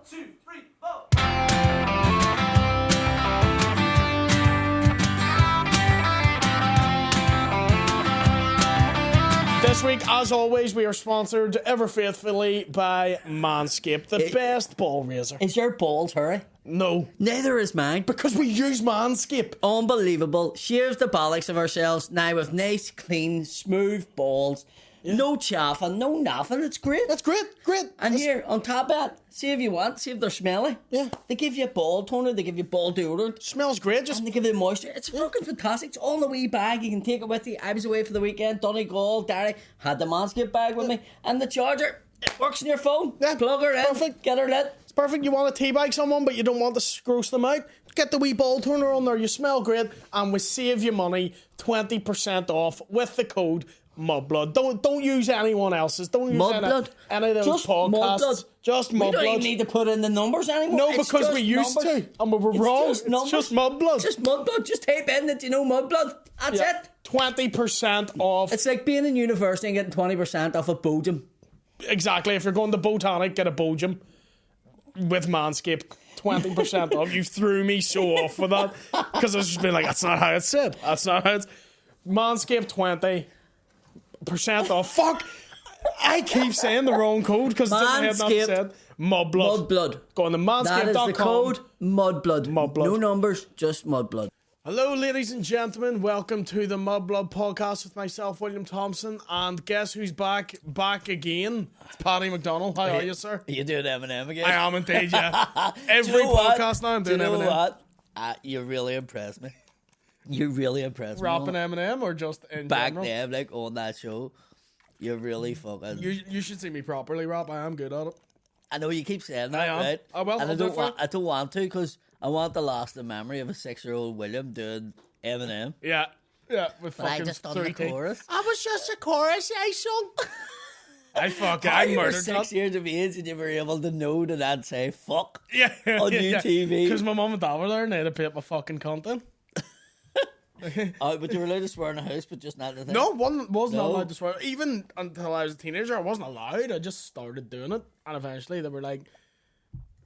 2, 3, 4. This week, as always, we are sponsored ever faithfully by Manscaped, the best ball razor. Is your balls hairy? No. Neither is mine. Because we use Manscaped. Unbelievable. Shaves the bollocks of ourselves now with nice, clean, smooth balls. Yeah. No chaffing, no nothing. It's great. That's great. And here, on top of that, see if you want, see if they're smelly. Yeah. They give you a ball toner, they give you ball deodorant. Smells great. And they give you moisture. It's fucking fantastic. It's all in a wee bag. You can take it with you. I was away for the weekend, Donegal, Derry, had the Manscaped bag with me. And the charger, it works on your phone. Yeah. Plug her in. Perfect. Get her lit. It's perfect. You want to teabag someone, but you don't want to gross them out. Get the wee ball toner on there. You smell great. And we save you money, 20% off with the code Mudblood. Don't use anyone else's. Don't use any of those just podcasts. Mudblood. Just Mudblood. We don't even need to put in the numbers anymore. No, because we used to, and we were wrong. It's just Mudblood. Just Mudblood. Just type in that you know Mudblood. That's it. 20% off. It's like being in university and getting 20% off a Boojum. Exactly. If you're going to Botanic, get a Boojum with Manscaped. 20% off. You threw me so off with that because I was just being like, that's not how it's said. That's not how it's. Manscaped 20% off. Fuck! I keep saying the wrong code because it's in my head not said. Mudblood. Mudblood. Go on to Manscaped.com. That is the code Mudblood. Mudblood. No numbers, just Mudblood. Hello, ladies and gentlemen. Welcome to the Mudblood podcast with myself, William Thompson, and guess who's back? Back again. It's Paddy McDonald. How are you, sir? Are you doing Eminem again? I am indeed, yeah. Every podcast now I'm doing Eminem. Do you know what? You really impressed me. You really impressed me. Rapping Eminem or just in back general? then, like on that show, you really fucking. You should see me properly rap. I am good at it. I know you keep saying that, right? I will. And I don't want to because I want the lasting memory of a 6-year-old William doing Eminem. Yeah. With but I just done the chorus. I was just a chorus I sung. I you were murdered 6 years of age and you were able to know that I'd say fuck on UTV. Because my mum and dad were there and they had to pay up my fucking content. But you were allowed to swear in the house, but just not the thing. No, wasn't allowed to swear. Even until I was a teenager, I wasn't allowed. I just started doing it. And eventually they were like,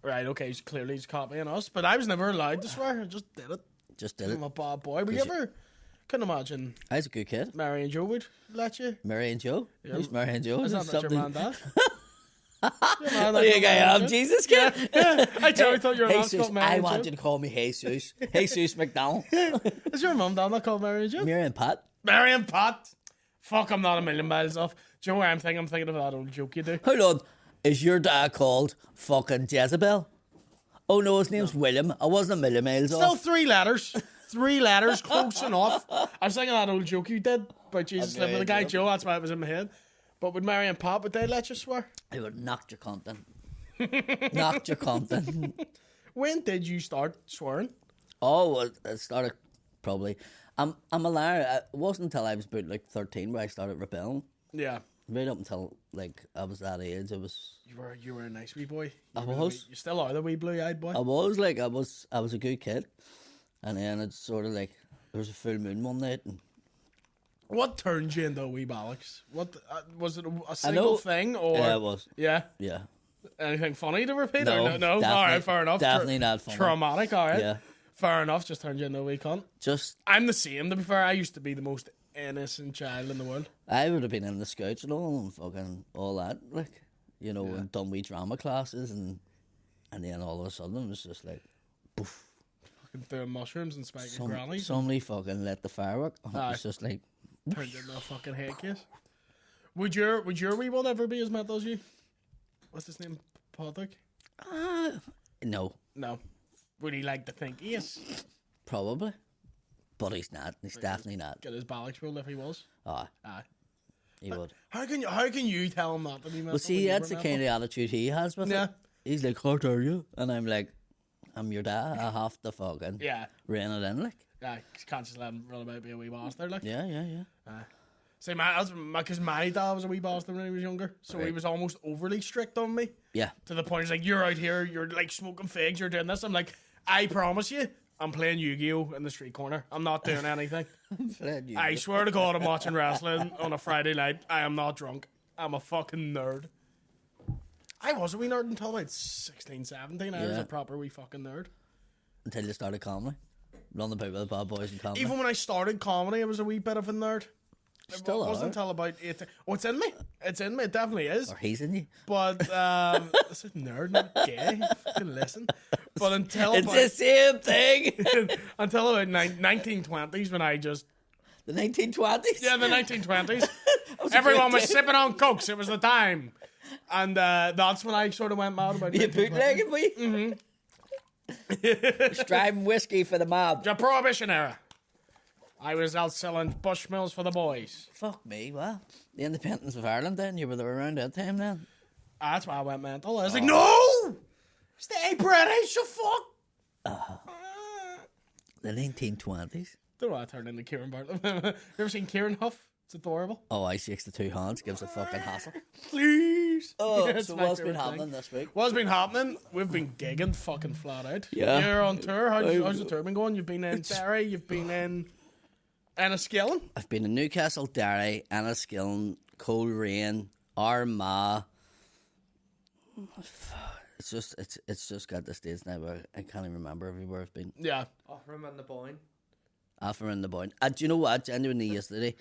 right, okay, clearly he's copying us. But I was never allowed to swear. I just did it. I'm a bad boy. Were you ever... Couldn't imagine. I was a good kid. Mary and Joe would let you. Mary and Joe? Yeah. Who's Mary and Joe? Is that not your man, Dad? What do you think I am, Jesus kid? Yeah. I thought your mom called Mary and Joe. I want you to call me Jesus. Jesus McDonald. Is your mum dad not called Mary and Joe? Mary and Pat. Mary and Pat. Fuck, I'm not a million miles off. Do you know what I'm thinking of that old joke you do? Hold on. Is your dad called fucking Jezebel? Oh no, his name's William. I wasn't a million miles off. Still 3 letters. 3 letters, close enough. I was thinking of that old joke you did about Jesus living with the guy Joe. That's why it was in my head. But with Mary and Pat, would they let you swear? They would knock your cunt in. Knocked your cunt in. When did you start swearing? Oh, it started probably. I'm a liar. It wasn't until I was about like 13 where I started rebelling. Yeah. Right up until like I was that age, it was. You were a nice wee boy. You still are the wee blue-eyed boy. I was a good kid, and then it's sort of like there was a full moon one night. And what turned you into a wee bollocks? What was it? A single thing, or yeah, it was. Yeah. Anything funny to repeat? No. All right, fair enough. Definitely not funny. Traumatic. All right. Yeah. Fair enough. Just turned you into a wee cunt. I'm the same. To be fair, I used to be the most innocent child in the world. I would have been in the scouts and all, and fucking all that, like, you know, and done wee drama classes, and then all of a sudden it was just like, poof. Fucking doing mushrooms and spiking grannies. Somebody fucking lit the firework. It was just like turned into a fucking head case. Would your wee one ever be as mental as you? What's his name? Patrick? No. Would he like to think he is? Probably. But he's not. He's definitely not. Get his bollocks rolled if he was. Aye. He would. How can you tell him that to be mental? Well, see, that's the kind of attitude he has with it. He's like, how are you? And I'm like, I'm your dad. I have to fucking rein it in, like. Yeah, can't just let him run about be a wee bastard, like. Yeah. See, because my dad was a wee bastard when he was younger, so he was almost overly strict on me. Yeah. To the point, he's like, you're out here, you're like smoking figs, you're doing this. I'm like, I promise you, I'm playing Yu-Gi-Oh! In the street corner. I'm not doing anything. I swear to God, I'm watching wrestling on a Friday night. I am not drunk. I'm a fucking nerd. I was a wee nerd until about 16, 17. I was Yeah. a proper wee fucking nerd. Until you started comedy. Run the boot with the bad boys and comedy. Even when I started comedy, I was a wee bit of a nerd. Still It wasn't are. until about 18. Oh, it's in me. It's in me. It definitely is. Or he's in you. But this is nerd, not gay. Fucking listen. But until It's about, the same thing. until about 1920s when I just The 1920s. the 1920s. was a Everyone great was time. sipping on cokes. It was the time, and that's when I sort of went mad about You 1920s. bootlegging me? Mm-hmm. Striving whiskey for the mob. The Prohibition era. I was out selling Bushmills for the boys. Fuck me, wow. The independence of Ireland then? You were there around that time then? That's why I went mental. I was like, no! Stay British, you fuck! The 1920s? Don't know why I turned into Kieran Bartlett. You ever seen Kieran Huff? It's adorable. Oh, I shakes the two hands, gives a fucking hassle. Please! Oh, It's so my what's been favourite happening thing. this week? What's been happening? We've been gigging fucking flat out. Yeah. You're on tour. How's the tour been going? You've been in Derry, you've been in Enniskillen. I've been in Newcastle, Derry, Enniskillen, Coleraine, Armagh. It's just got the stage now where I can't even remember everywhere I've been. Yeah. Offering and the Boyne. After in the point. And do you know what? Genuinely yesterday,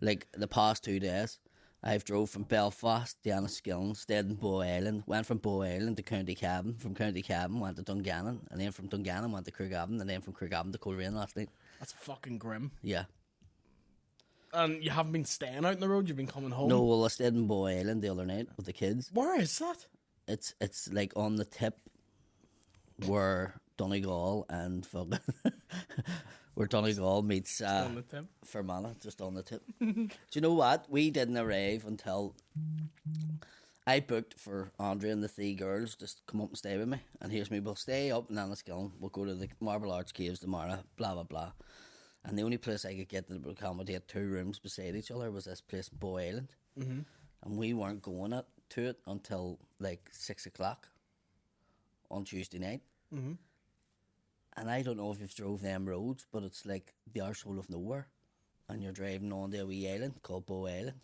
like the past 2 days, I've drove from Belfast to Enniskillen, stayed in Bow Island, went from Bow Island to County Cavan, from County Cavan went to Dungannon, and then from Dungannon went to Craigavon, and then from Craigavon to Coleraine last night. That's fucking grim. Yeah. And you haven't been staying out on the road, you've been coming home. No, well, I stayed in Bow Island the other night with the kids. Where is that? It's like on the tip where Donegal and fucking where Donegal meets On the tip. Fermanagh, just on the tip. Do you know what? We didn't arrive until I booked for Andrea and the 3 girls just to come up and stay with me. And here's me, we'll stay up in Enniskillen, we'll go to the Marble Arch Caves tomorrow, blah blah blah. And the only place I could get that would accommodate 2 rooms beside each other was this place, Bow Island. Mm-hmm. And we weren't going to it until like 6 o'clock on Tuesday night. Mm-hmm. And I don't know if you've drove them roads, but it's like the arsehole of nowhere. And you're driving on to a wee island called Bow Island.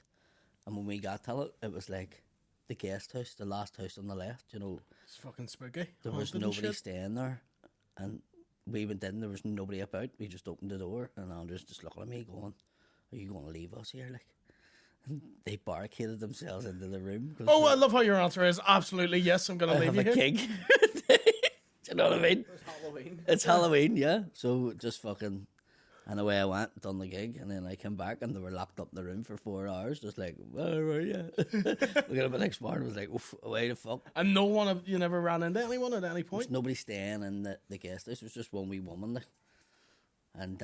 And when we got to it, it was like the guest house, the last house on the left, you know. It's fucking spooky. There was Haunted and nobody shit. staying there. And we went in, there was nobody about. We just opened the door, and Andrew's just looking at me going, are you going to leave us here? Like, and they barricaded themselves into the room. Oh, I love how your answer is absolutely yes, I'm going to I leave have you a here. king. Do you know what I mean? It's Halloween. It's Halloween, yeah. So just fucking, and away I went, done the gig, and then I came back and they were locked up in the room for 4 hours, just like, where were you? Look at the next morning, was like, oof, away the fuck. And no one of you never ran into anyone at any point? There's nobody staying in the guest house. It was just one wee woman there. And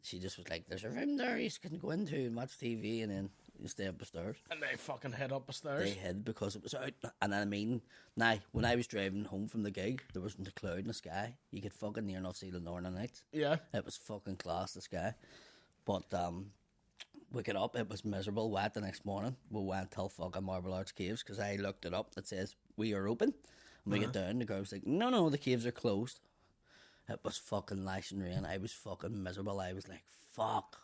she just was like, there's a room there you can go into and watch TV, and then you stay up the stairs. And they fucking head up the stairs. They hid because it was out. And I mean, now, when I was driving home from the gig, there wasn't a cloud in the sky. You could fucking near enough see the northern lights. Yeah. It was fucking class, the sky. But we got up, it was miserable, wet the next morning. We went till fucking Marble Arch Caves because I looked it up. It says, we are open. And we get down, the girl was like, no, the caves are closed. It was fucking lashing rain. I was fucking miserable. I was like, fuck.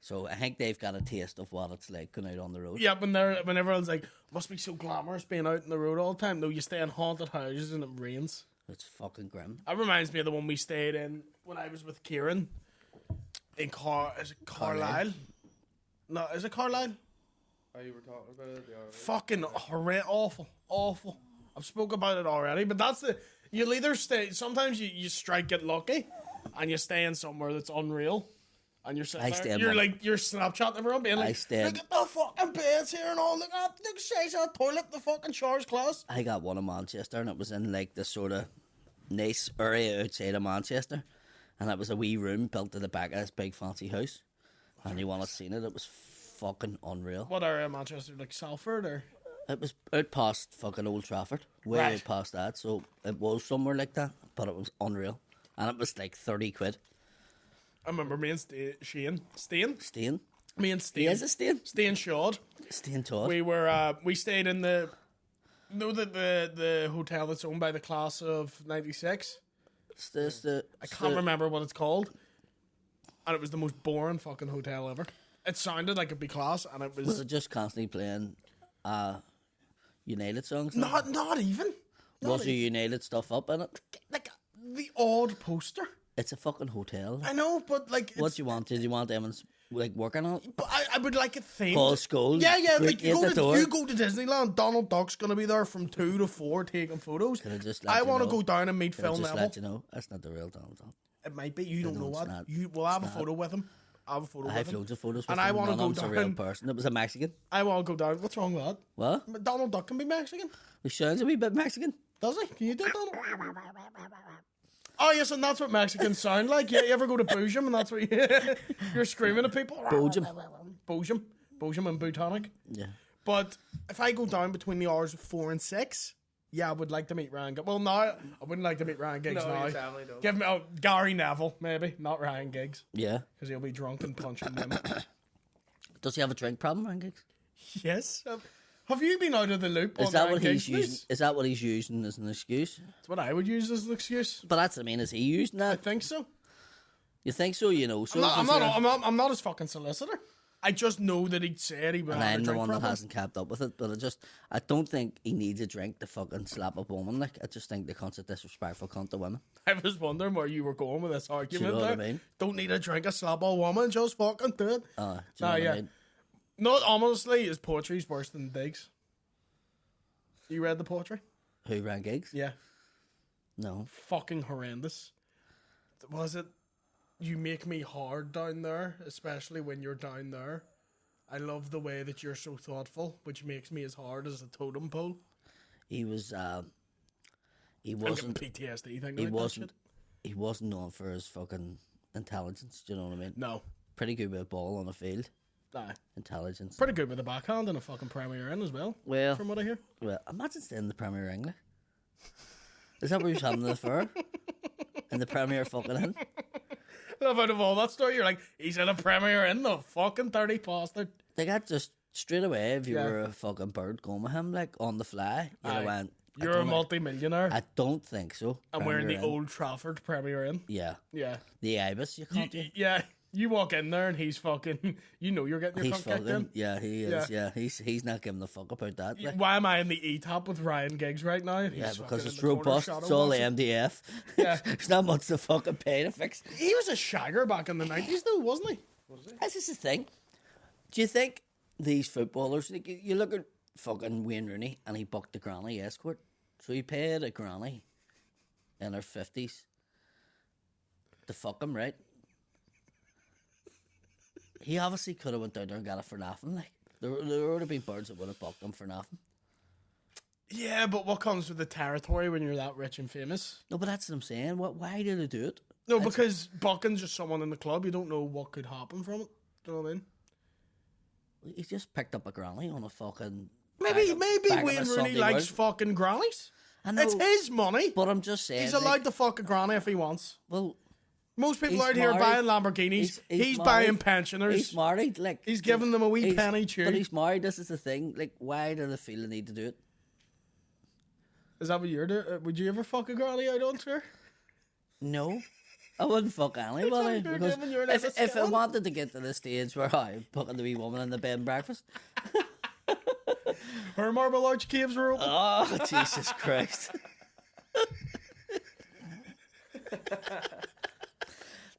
So I think they've got a taste of what it's like going out on the road. Yeah, when everyone's like, must be so glamorous being out in the road all the time. No, you stay in haunted houses and it rains. It's fucking grim. That reminds me of the one we stayed in when I was with Kieran in is it Carlisle? No, is it Carlisle? Oh, you were talking about it the other week. Fucking horrendous, awful. I've spoke about it already, but that's you'll either stay, sometimes you strike it lucky and you stay in somewhere that's unreal. And you're sitting I there, stay in you're one- like, you're Snapchatting everyone being I like, stay in- look at the fucking beds here and all, look at the size of the toilet, the fucking shower's class. I got one in Manchester, and it was in like this sort of nice area outside of Manchester, and it was a wee room built to the back of this big fancy house. And you want to seen it? It was fucking unreal. What area of Manchester, like Salford or? It was out past fucking Old Trafford, way Right. out past that. So it was somewhere like that, but it was unreal, and it was like 30 quid. I remember me and Steen, Stain, me and Steen, he is a stain, Steen Shawd. stain Todd. We were we stayed in the hotel that's owned by the class of '96. I can't remember what it's called, and it was the most boring fucking hotel ever. It sounded like it'd be class, and it Was was it just constantly playing? United songs? Not even. Was there United stuff up in it? Like the odd poster. It's a fucking hotel. I know, but like, What do you want? Did you want them like working on it? But I would like it themed. Paul Scholes. Yeah. Like greet you at the door. you go to Disneyland. Donald Duck's gonna be there from 2 to 4 taking photos. Can I just let I you want to know? go down and meet Can I Phil just Neville. let you know that's not the real Donald Duck. It might be. You don't know it's what. not. We'll have a photo with him. I have a photo I with have him. loads of photos with And him. I wanna None go of them's a real down- person. It was a Mexican. I want to go down. What's wrong with that? What? Donald Duck can be Mexican. He sounds a wee bit Mexican. Does he? Can you do Donald? Oh yes, and that's what Mexicans sound like. Yeah, you ever go to Boojum and that's what you're screaming at people? Boojum. Boojum and Botanic. Yeah. But if I go down between the hours of 4 and 6, yeah, I would like to meet Ryan. Well, no, I wouldn't like to meet Ryan Giggs No, now. you definitely don't. Give me Gary Neville, maybe, not Ryan Giggs, Yeah. because he'll be drunk and punching women. Does he have a drink problem, Ryan Giggs? Yes. Have you been out of the loop? Is on that Ryan what he's Giggs, using? please? Is that what he's using as an excuse? That's what I would use as an excuse. But that's, I mean, is he using I that? think so. You think so? You know, so I'm not his fucking solicitor. I just know that he said he would and have I'm a the drink one problem. that hasn't kept up with it. But I don't think he needs a drink to fucking slap a woman. Like, I just think the constant disrespectful cunt to women. I was wondering where you were going with this argument. what I there. mean? Don't need a drink, a slap a woman, just fucking do it. Do you know Ah, what yeah. I mean? Not honestly, his poetry's worse than Diggs. You read the poetry? Who, Ryan Giggs? Yeah. No. Fucking horrendous. Was it? You make me hard down there, especially when you're down there. I love the way that you're so thoughtful, which makes me as hard as a totem pole. He was. He I'm getting wasn't. PTSD thing. He That wasn't. shit. He wasn't known for his fucking intelligence. Do you know what I mean? No. Pretty good with a ball on the field. Aye. Intelligence. Pretty good with the backhand and a fucking Premier in as well. Well, From what I hear. well, imagine staying in the Premier England. Is that where he's having the affair? In the Premier fucking in? Love out of all that story, you're like, he's in a Premier in the fucking 30 bastard. They got just straight away, if you Yeah. were a fucking bird going with him, like on the fly, you'd Aye. have went, You're a multi-millionaire. I don't think so. I'm wearing the Premier Inn. Old Trafford Premier in. Yeah. Yeah. The Ibis, you can't do. Yeah. You walk in there and he's fucking, you know you're getting your He's cunt kicked fucking, in. yeah, he is, yeah. He's not giving a fuck about that. Like. Why am I in the E-top with Ryan Giggs right now? He's Yeah, fucking because in it's the corner robust, shadow it's all boxing. MDF. Yeah. There's not much to fucking pay to fix. He was a shagger back in the 90s though, wasn't he? This is the thing. Do you think these footballers, like, you look at fucking Wayne Rooney and he booked the granny escort. So he paid a granny in her 50s to fuck him, right? He obviously could have went down there and got it for nothing. Like, there would have been birds that would have booked him for nothing. Yeah, but what comes with the territory when you're that rich and famous? No, but that's what I'm saying. Why did they do it? No, because Bucking's just someone in the club. You don't know what could happen from it. Do you know what I mean? He just picked up a granny on a fucking... Maybe back on Wayne a Rooney Sunday likes morning. fucking grannies. I know, It's his money. but I'm just saying... He's like, allowed to fuck a granny if he wants. Well, Most people He's out here married. buying Lamborghinis. He's married. buying pensioners. He's married. Like, He's giving them a wee he's- penny chew. But he's married. This is the thing. Like, why do they feel the need to do it? Is that what you're doing? Would you ever fuck a granny out on tour? No. I wouldn't fuck anybody. You're Because giving your if, little if I skeleton. wanted to get to the stage where I'm fucking the wee woman in the bed and breakfast. Her Marble Arch caves were open. Oh, Jesus Christ.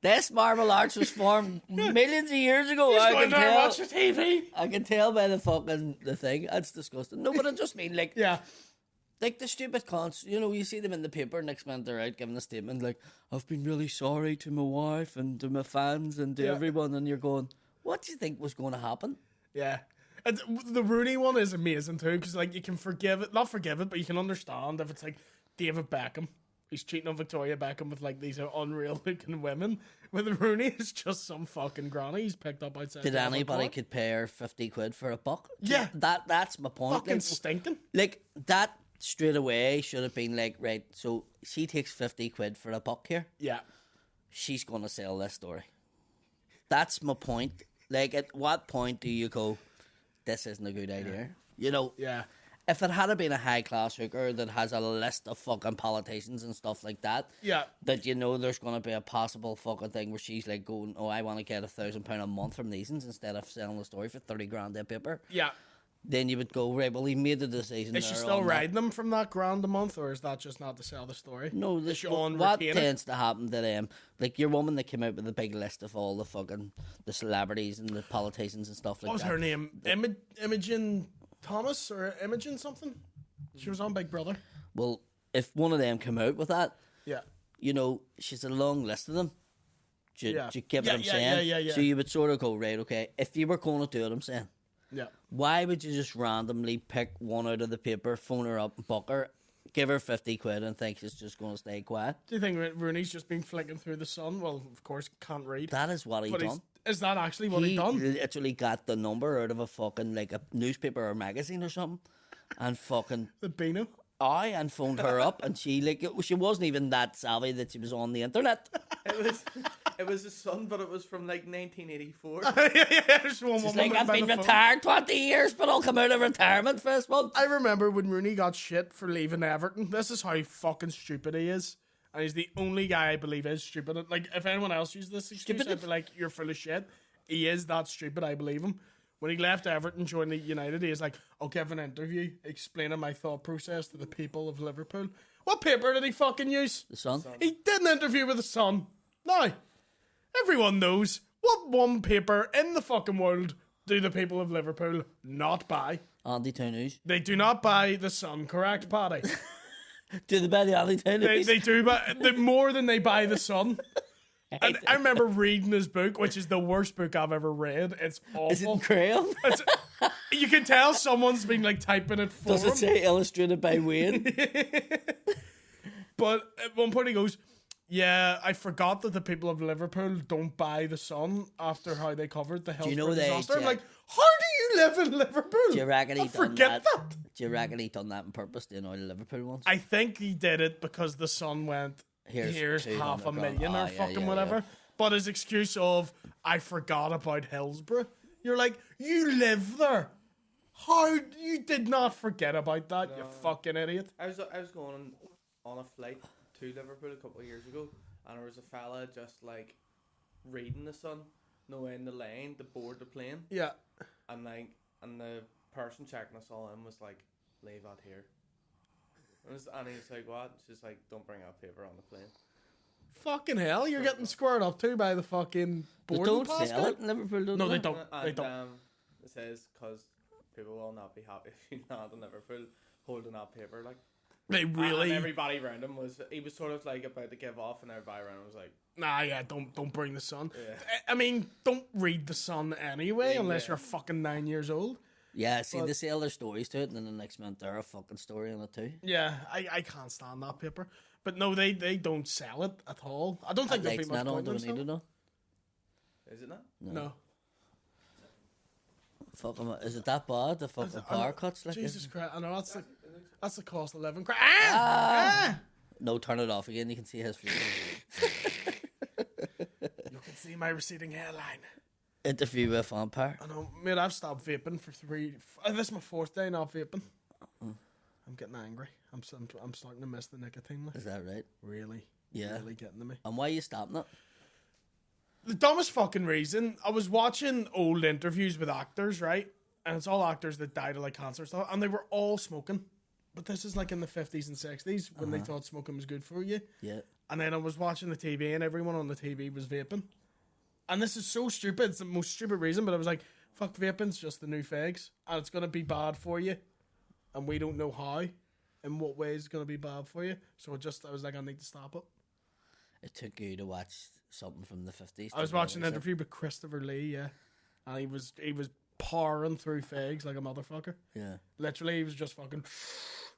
This Marble Arch was formed millions of years ago. He's I going can there and tell. watch the TV. I can tell by the thing. That's disgusting. No, but I just mean, like, Yeah. like the stupid cons, you know, you see them in the paper next month they're out giving a statement like, I've been really sorry to my wife and to my fans and to Yeah. everyone, and you're going, what do you think was going to happen? Yeah. And the Rooney one is amazing too, because like you can forgive it, not forgive it, but you can understand if it's like David Beckham. He's cheating on Victoria Beckham with like these unreal looking women. With Rooney, it's just some fucking granny he's picked up outside. Did the Albert anybody Court. could pay her 50 quid for a buck? Yeah. That's my point. Fucking Like, stinking. like, that straight away should have been like, right, so she takes 50 quid for a buck here. Yeah. She's going to sell this story. That's my point. Like, at what point do you go, this isn't a good idea? You know, Yeah. if it had been a high-class hooker that has a list of fucking politicians and stuff like that, Yeah. that you know there's going to be a possible fucking thing where she's like going, oh, I want to get £1,000 a month from Neeson's instead of selling the story for 30 grand in paper. Yeah. then you would go, right, well, he made the decision. Is she there still on that. riding them from that grand a month, or is that just not to sell the story? No, Is she what on what retainer? tends to happen to them, like your woman that came out with a big list of all the fucking the celebrities and the politicians and stuff like What was that. her name? Imogen Thomas or Imogen something? She was on Big Brother. Well, if one of them come out with that, Yeah. you know, she's a long list of them. Do you get what Yeah, I'm yeah, saying? yeah. So you would sort of go, right, okay, if you were going to do it, I'm saying, Yeah. why would you just randomly pick one out of the paper, phone her up, book her, give her 50 quid and think she's just going to stay quiet? Do you think Rooney's just been flicking through the sun? Well, of course, can't read. That is what he But done. is that actually what he done? Literally got the number out of a fucking, like, a newspaper or magazine or something and fucking... The Beano? and phoned her up, and she wasn't even that savvy that she was on the internet. It was his son, but it was from like 1984. Just one She's woman like, I've by been the phone. retired 20 years, but I'll come out of retirement first month. I remember when Rooney got shit for leaving Everton. This is how fucking stupid he is. And he's the only guy I believe is stupid. Like, if anyone else used this excuse, Stupid? I'd be like, you're full of shit. He is that stupid, I believe him. When he left Everton, joined the United, he was like, I'll give an interview explaining my thought process to the people of Liverpool. What paper did he fucking use? The son. He did an interview with the Sun. Now, everyone knows what one paper in the fucking world do the people of Liverpool not buy. Andy Town They do not buy the Sun, correct, Paddy? Do they buy the Andy Town They do buy more than they buy the Sun. And I remember reading his book, which is the worst book I've ever read. It's awful. Is it in crayon? You can tell someone's been like typing it for Does him. it say illustrated by Wayne? But at one point he goes, yeah, I forgot that the people of Liverpool don't buy the Sun after how they covered the Hillsborough know they- disaster. I'm yeah. like, how do you live in Liverpool? Do you reckon he I done forget that? that. Do you reckon he done that on purpose, doing all the Liverpool ones? I think he did it because the Sun went, here's 200 half a grand. million or Ah, yeah, fucking yeah, whatever. yeah. But his excuse of, I forgot about Hillsborough. You're like, you live there. How you did not forget about that, you fucking idiot. I was going on a flight to Liverpool a couple of years ago, and there was a fella just like reading the Sun, in the lane to board the plane, Yeah. and the person checking us all in was like, "Leave that here." And he's like, "What?" She's like, "Don't bring out paper on the plane." Fucking hell, you're getting squared up to by the fucking They boarding don't pass sell guy? it in Liverpool, don't No, they? they don't. And They don't. it says because people will not be happy if you land in Liverpool holding that paper, like. They really. And everybody around him was sort of like about to give off, and everybody around him was like, Nah, yeah, don't bring the Sun. Yeah. I mean, don't read the Sun anyway, Yeah, unless yeah. you're fucking 9 years old. Yeah, see, But- they sell their stories to it, and then the next month they're a fucking story on it too. Yeah, I can't stand that paper. But no, they don't sell it at all. I don't think there'll be Like, much not point on, in do we need to selling. know? "Is it not?" No. Fuck 'em, is it that bad? The fucking power cuts, like Jesus Christ, I know that's the cost of living. No, turn it off again. You can see his face. You can see my receding hairline. Interview with Vampire. I know, mate, I've stopped vaping for this is my 4th day not vaping. I'm getting angry. I'm starting to miss the nicotine. Like. Is that right? Really? Yeah. Really getting to me. And why are you stopping it? The dumbest fucking reason, I was watching old interviews with actors, right? And it's all actors that died of like cancer stuff, and they were all smoking. But this is like in the 50s and 60s when they thought smoking was good for you. Yeah. And then I was watching the TV and everyone on the TV was vaping. And this is so stupid. It's the most stupid reason, but I was like, fuck, vaping's just the new fags. And it's going to be bad for you. And we don't know how. In what way it's going to be bad for you. So I was like, I need to stop it. It took you to watch something from the 50s. I was watching an interview with Christopher Lee, yeah. And he was powering through fags like a motherfucker. Yeah. Literally, he was just fucking...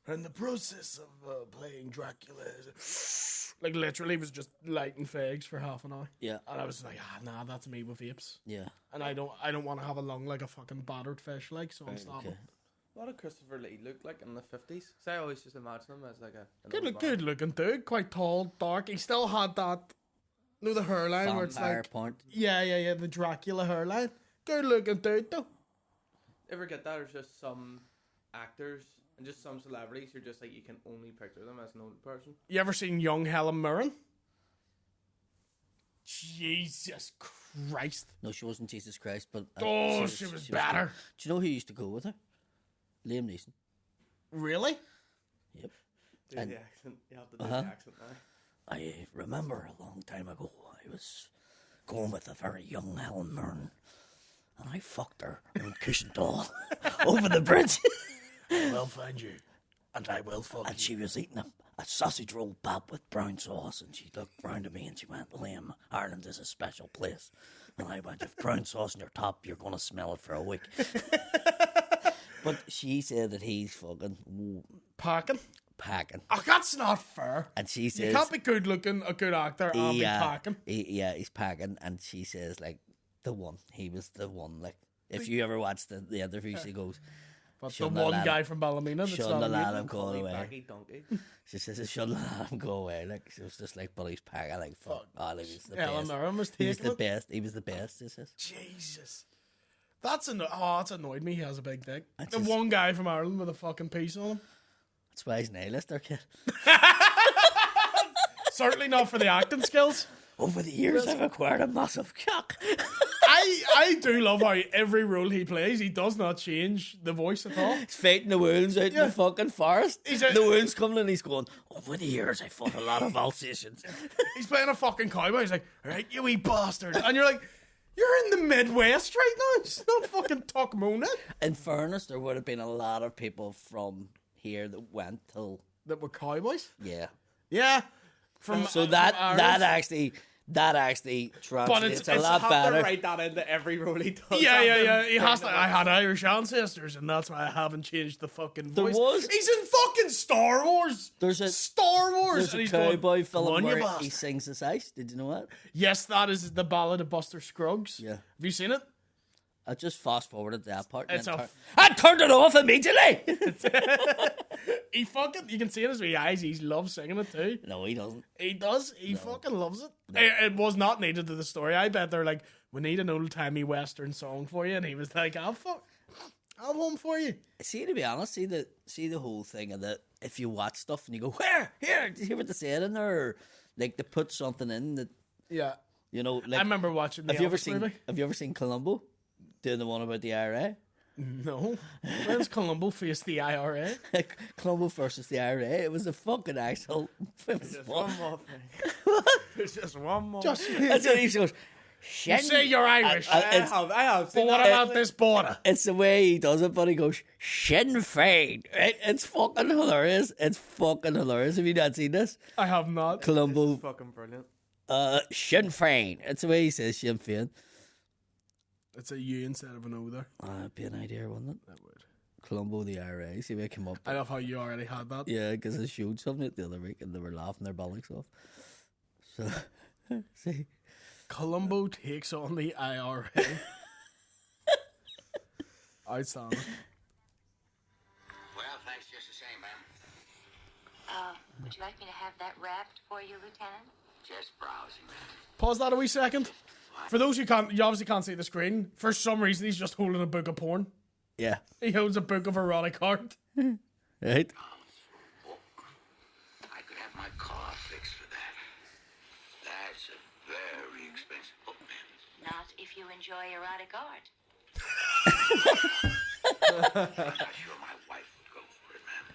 And the process of playing Dracula is... Like, literally, was just lighting fags for half an hour. Yeah. And I was like, nah, that's me with vapes. Yeah. And I don't want to have a lung like a fucking battered fish, like, so I'm stopping. Okay. What did Christopher Lee look like in the 50s? So I always just imagine him as like an Good, old man. good looking dude, quite tall, dark. He still had that, the hairline where it's Vampire like, point. yeah, the Dracula hairline. Good looking dude, though. Ever get that? Or just some actors and just some celebrities who are just like you can only picture them as an old person. You ever seen young Helen Mirren? Jesus Christ. No, she wasn't Jesus Christ, but... Oh, she was better. Do you know who used to go with her? Liam Neeson. Really? Yep. Do And- the accent. You have to do the accent now. I remember a long time ago, I was going with a very young Helen Mirren, and I fucked her in Cushendall over the bridge. I will find you, and I will fuck And she was eating a sausage roll bap with brown sauce, and she looked round at me and she went, Liam, Ireland is a special place. And I went, if brown sauce on your top, you're going to smell it for a week. But she said that he's fucking Packing? packing. Oh, that's not fair. And she You says, can't be good looking, a good actor, and be packing. he's packing. And she says, like, the one. He was the one. Like, if you ever watch the interview, she goes, But the shouldn't have one let guy him- from Ballymena that's shouldn't not have let immune. him go away. Baggy donkey. She says, I shouldn't let him go away. Like, she was just like, but he's packing. Like, fuck. Oh, like, he's the Ellen best. Mirren was He was taking the it. best. He was the best, she says. Jesus. That's annoyed me. He has a big dick. That's The just- one guy from Ireland with a fucking piece on him. That's why he's an A-lister, kid. Certainly not for the acting skills. Over the years, I've acquired a massive cock. I do love how every role he plays, he does not change the voice at all. He's fighting the wolves out in Yeah. the fucking forest. He's a- The wolves coming and he's going, over the years, I fought a lot of Alsatians. He's playing a fucking cowboy. He's like, right, you wee bastard. And you're like, you're in the Midwest right now. It's not fucking Tuckmona. In fairness, there would have been a lot of people from here that went till, That were cowboys? yeah. Yeah. From So from that Ireland. actually translates it's a lot Have better. to write that into every role he does. Yeah. He has to. I had Irish ancestors, and that's why I haven't changed the fucking There voice. was- He's in fucking Star Wars. There's a Star Wars. There's and a he's cowboy going, film "Come on, you where he bastard." sings this ice. Did you know that? Yes, that is the Ballad of Buster Scruggs. Yeah. Have you seen it? I just fast forwarded that part. It's and a I turned it off immediately. He fucking. You can see in his wee eyes. He loves singing it too. No, he doesn't. He does. He fucking loves it. It was not needed to the story. I bet they're like, we need an old timey Western song for you, and he was like, I'll have one for you. See, to be honest, see the whole thing of that. If you watch stuff and you go, where? Here, did you hear what they said in there? Or, like, they put something in that, Yeah. you know, like. I remember watching the Have you ever Elvis seen? movie. Have you ever seen Columbo? Doing the one about the IRA. No. When's Columbo face the IRA? Columbo versus the IRA. It was a fucking actual. It was Just fun. one more thing. There's just one more. Just That's what he goes. you say you're Irish. I it's- have. but Seen what that. about this border? It's the way he does it, but he goes Sinn Féin. Right? It's fucking hilarious. It's fucking hilarious. Have you not seen this? I have not. Columbo, Fucking brilliant. Sinn Féin. It's the way he says Sinn Féin. It's a U instead of an O there. That'd be an idea, wouldn't it? That would. Columbo the IRA. See where it came up. I love how you already had that. Yeah, because I showed something the other week and they were laughing their bollocks off. So, see. Columbo takes on the IRA. Outstanding. Well, thanks just the same, ma'am. Would you like me to have that wrapped for you, Lieutenant? Just browsing, ma'am. Pause that a wee second. For those who can't, you obviously can't see the screen. For some reason, he's just holding a book of porn. Yeah. He holds a book of erotic art. Right? Oh, I could have my car fixed for that. That's a very expensive book, ma'am. Not if you enjoy erotic art. I'm not sure my wife would go for it, ma'am.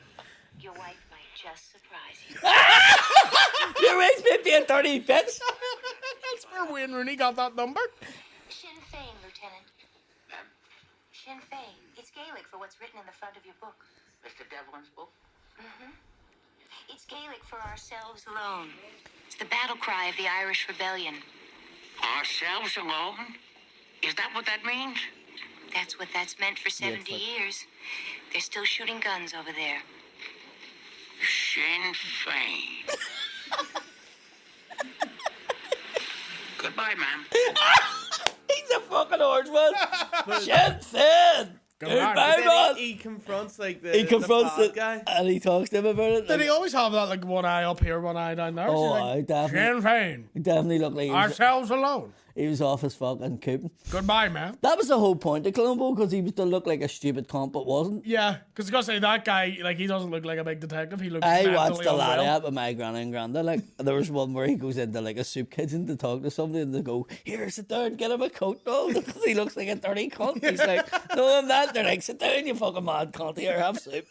Your wife might just surprise you. You raised me being 30 bits. That's where Wayne Rooney got that number. Sinn Féin, Lieutenant. Ma'am, Sinn Féin. It's Gaelic for what's written in the front of your book. Mr. Devlin's book? It's Gaelic for ourselves alone. It's the battle cry of the Irish Rebellion. Ourselves alone? Is that what that means? That's what that's meant for 70 fuck. years. They're still shooting guns over there. Sinn Féin. Goodbye, ma'am. He's a fucking orange one. Sinn Féin. Goodbye, Then man. he confronts like He confronts the it bad guy. and he talks to him about it. Did Like, he always have that, like, one eye up here, one eye down there? Oh, So, like, I definitely- Sinn Féin. he definitely looked like he was, Ourselves alone. He was off his fucking coupon. Goodbye, man. That was the whole point of Columbo, because he was to look like a stupid cunt, but wasn't. Yeah, because I gotta say that guy, like, he doesn't look like a big detective. He looks. I mentally watched a lot of unwell. that with my granny and granda. Like, there was one where he goes into like a soup kitchen to talk to somebody, and they go, "Here, sit down, get him a coat, no," because he looks like a dirty cunt. He's like, "No, I'm not." They're like, "Sit down, you fucking mad cunt. Here, have soup.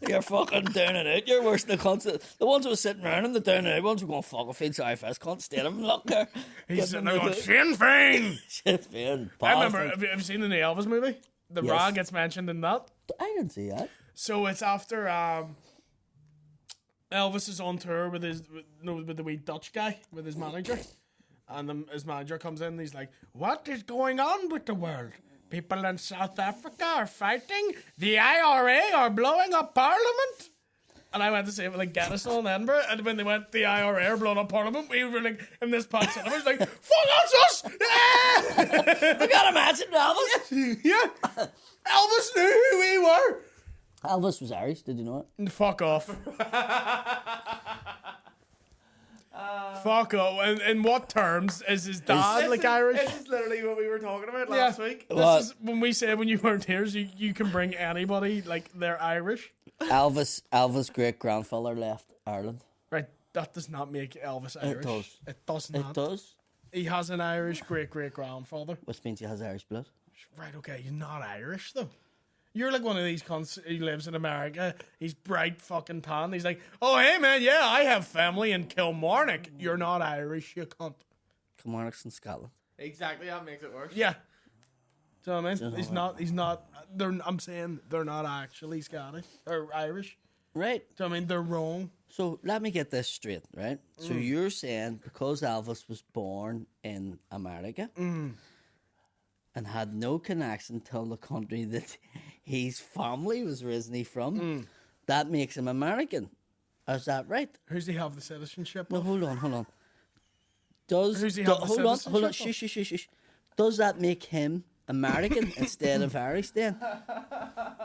You're fucking down and out. You're worse than the cunts. The ones who were sitting around him, the down and out ones were going, fuck, I feel sorry for this cunt. Stay him, look there." He's sitting there going, Sinn Féin. Sinn Féin. I remember. Have you seen the Elvis movie? The Yes. Ra gets mentioned in that. I didn't see that. So it's after Elvis is on tour with with the wee Dutch guy, with his manager, and his manager comes in and he's like, "What is going on with the world? People in South Africa are fighting. The IRA are blowing up Parliament." And I went to see it with like Gettysall in Edinburgh, and when they went, the IRA are blowing up Parliament, we were like in this pub cinema. I was like, "Fuck, that's us!" Yeah! I got imagine Elvis. Yeah, Elvis knew who we were. Elvis was Irish, did you know it? Fuck off. Fuck off. In what terms is his dad like Irish? This is literally what we were talking about Yeah. last week. What? This is when we said when you weren't here, so you can bring anybody like they're Irish. Elvis' great grandfather left Ireland. Right, that does not make Elvis Irish. does. It does not. It does, He has an Irish great grandfather. which means he has Irish blood. Right, okay, he's not Irish though. You're like one of these cunts. He lives in America. He's bright fucking tan. He's like, "Oh hey man, yeah, I have family in Kilmarnock." You're not Irish, you cunt. Kilmarnock's in Scotland. Exactly, that makes it worse. Yeah. Do you know what I mean? know He's what? not. I'm saying they're not actually Scottish or Irish. Right. Do you know what I mean? They're wrong. So let me get this straight, right? So you're saying because Elvis was born in America and had no connection to the country that his family was originally from, that makes him American. Is that right? Who's he have the citizenship No, of? hold on. Does Who's he have the hold on. citizenship Shush. Does that make him American instead of Irish then?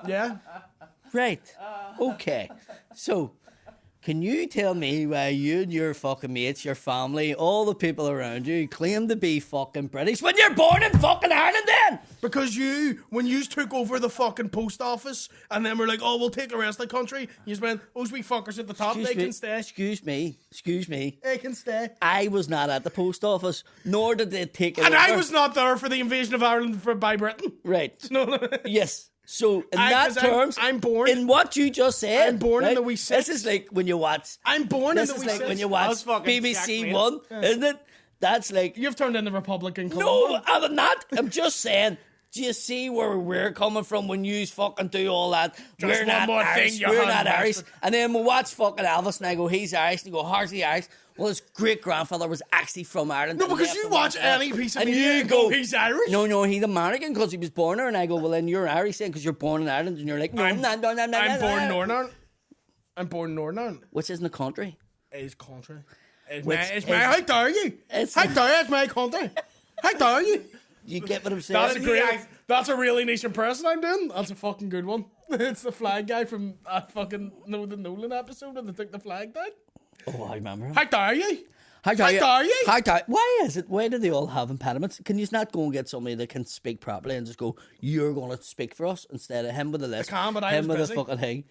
Yeah. Right. Okay. So, can you tell me why you and your fucking mates, your family, all the people around you claim to be fucking British when you're born in fucking Ireland then? Because when you took over the fucking post office and then we're like, "Oh, we'll take the rest of the country," you just went, "Those wee fuckers at the top, they can stay. Excuse me. They can stay." I was not at the post office, nor did they take it And over. I was not there for the invasion of Ireland by Britain. Right. No. Yes. So, in I- that 'cause I'm- terms, I'm born- in what you just said, I'm born in right? the wee This six. is like when you watch. I'm born in This the is wee like six. when you I watch was fucking BBC checkmate. One, isn't it? That's like You've turned into Republican Columbo. no, I'm not. I'm just saying. Do you see where we're coming from when you fucking do all that? We're one not more Irish. thing you We're had not Irish. bastard. And then we watch fucking Elvis, and I go, he's Irish. And you go, how's he Irish? Well, his great grandfather was actually from Ireland. No, and because left you and watch went there. any piece of And media you and go, go, "He's Irish." No, he's American because he was born there. And I go, well, then you're Irish then because you're born in Ireland. And you're like, no, I'm no. born in no. Northern Ireland. I'm born in Northern Ireland. Which isn't a country. It's country. Which It's is- my. How dare you? It's- How dare you? It's my country. How dare you? You get what I'm saying? That's a great. That's a really nice impression I'm doing. That's a fucking good one. It's the flag guy from the Nolan episode where they took the flag down. Oh, I remember him. How dare you? How dare you? How dare? Why is it? Why do they all have impediments? Can you not go and get somebody that can speak properly and just go, "You're going to speak for us," instead of him with a list, can, but I him was with busy. a fucking thing.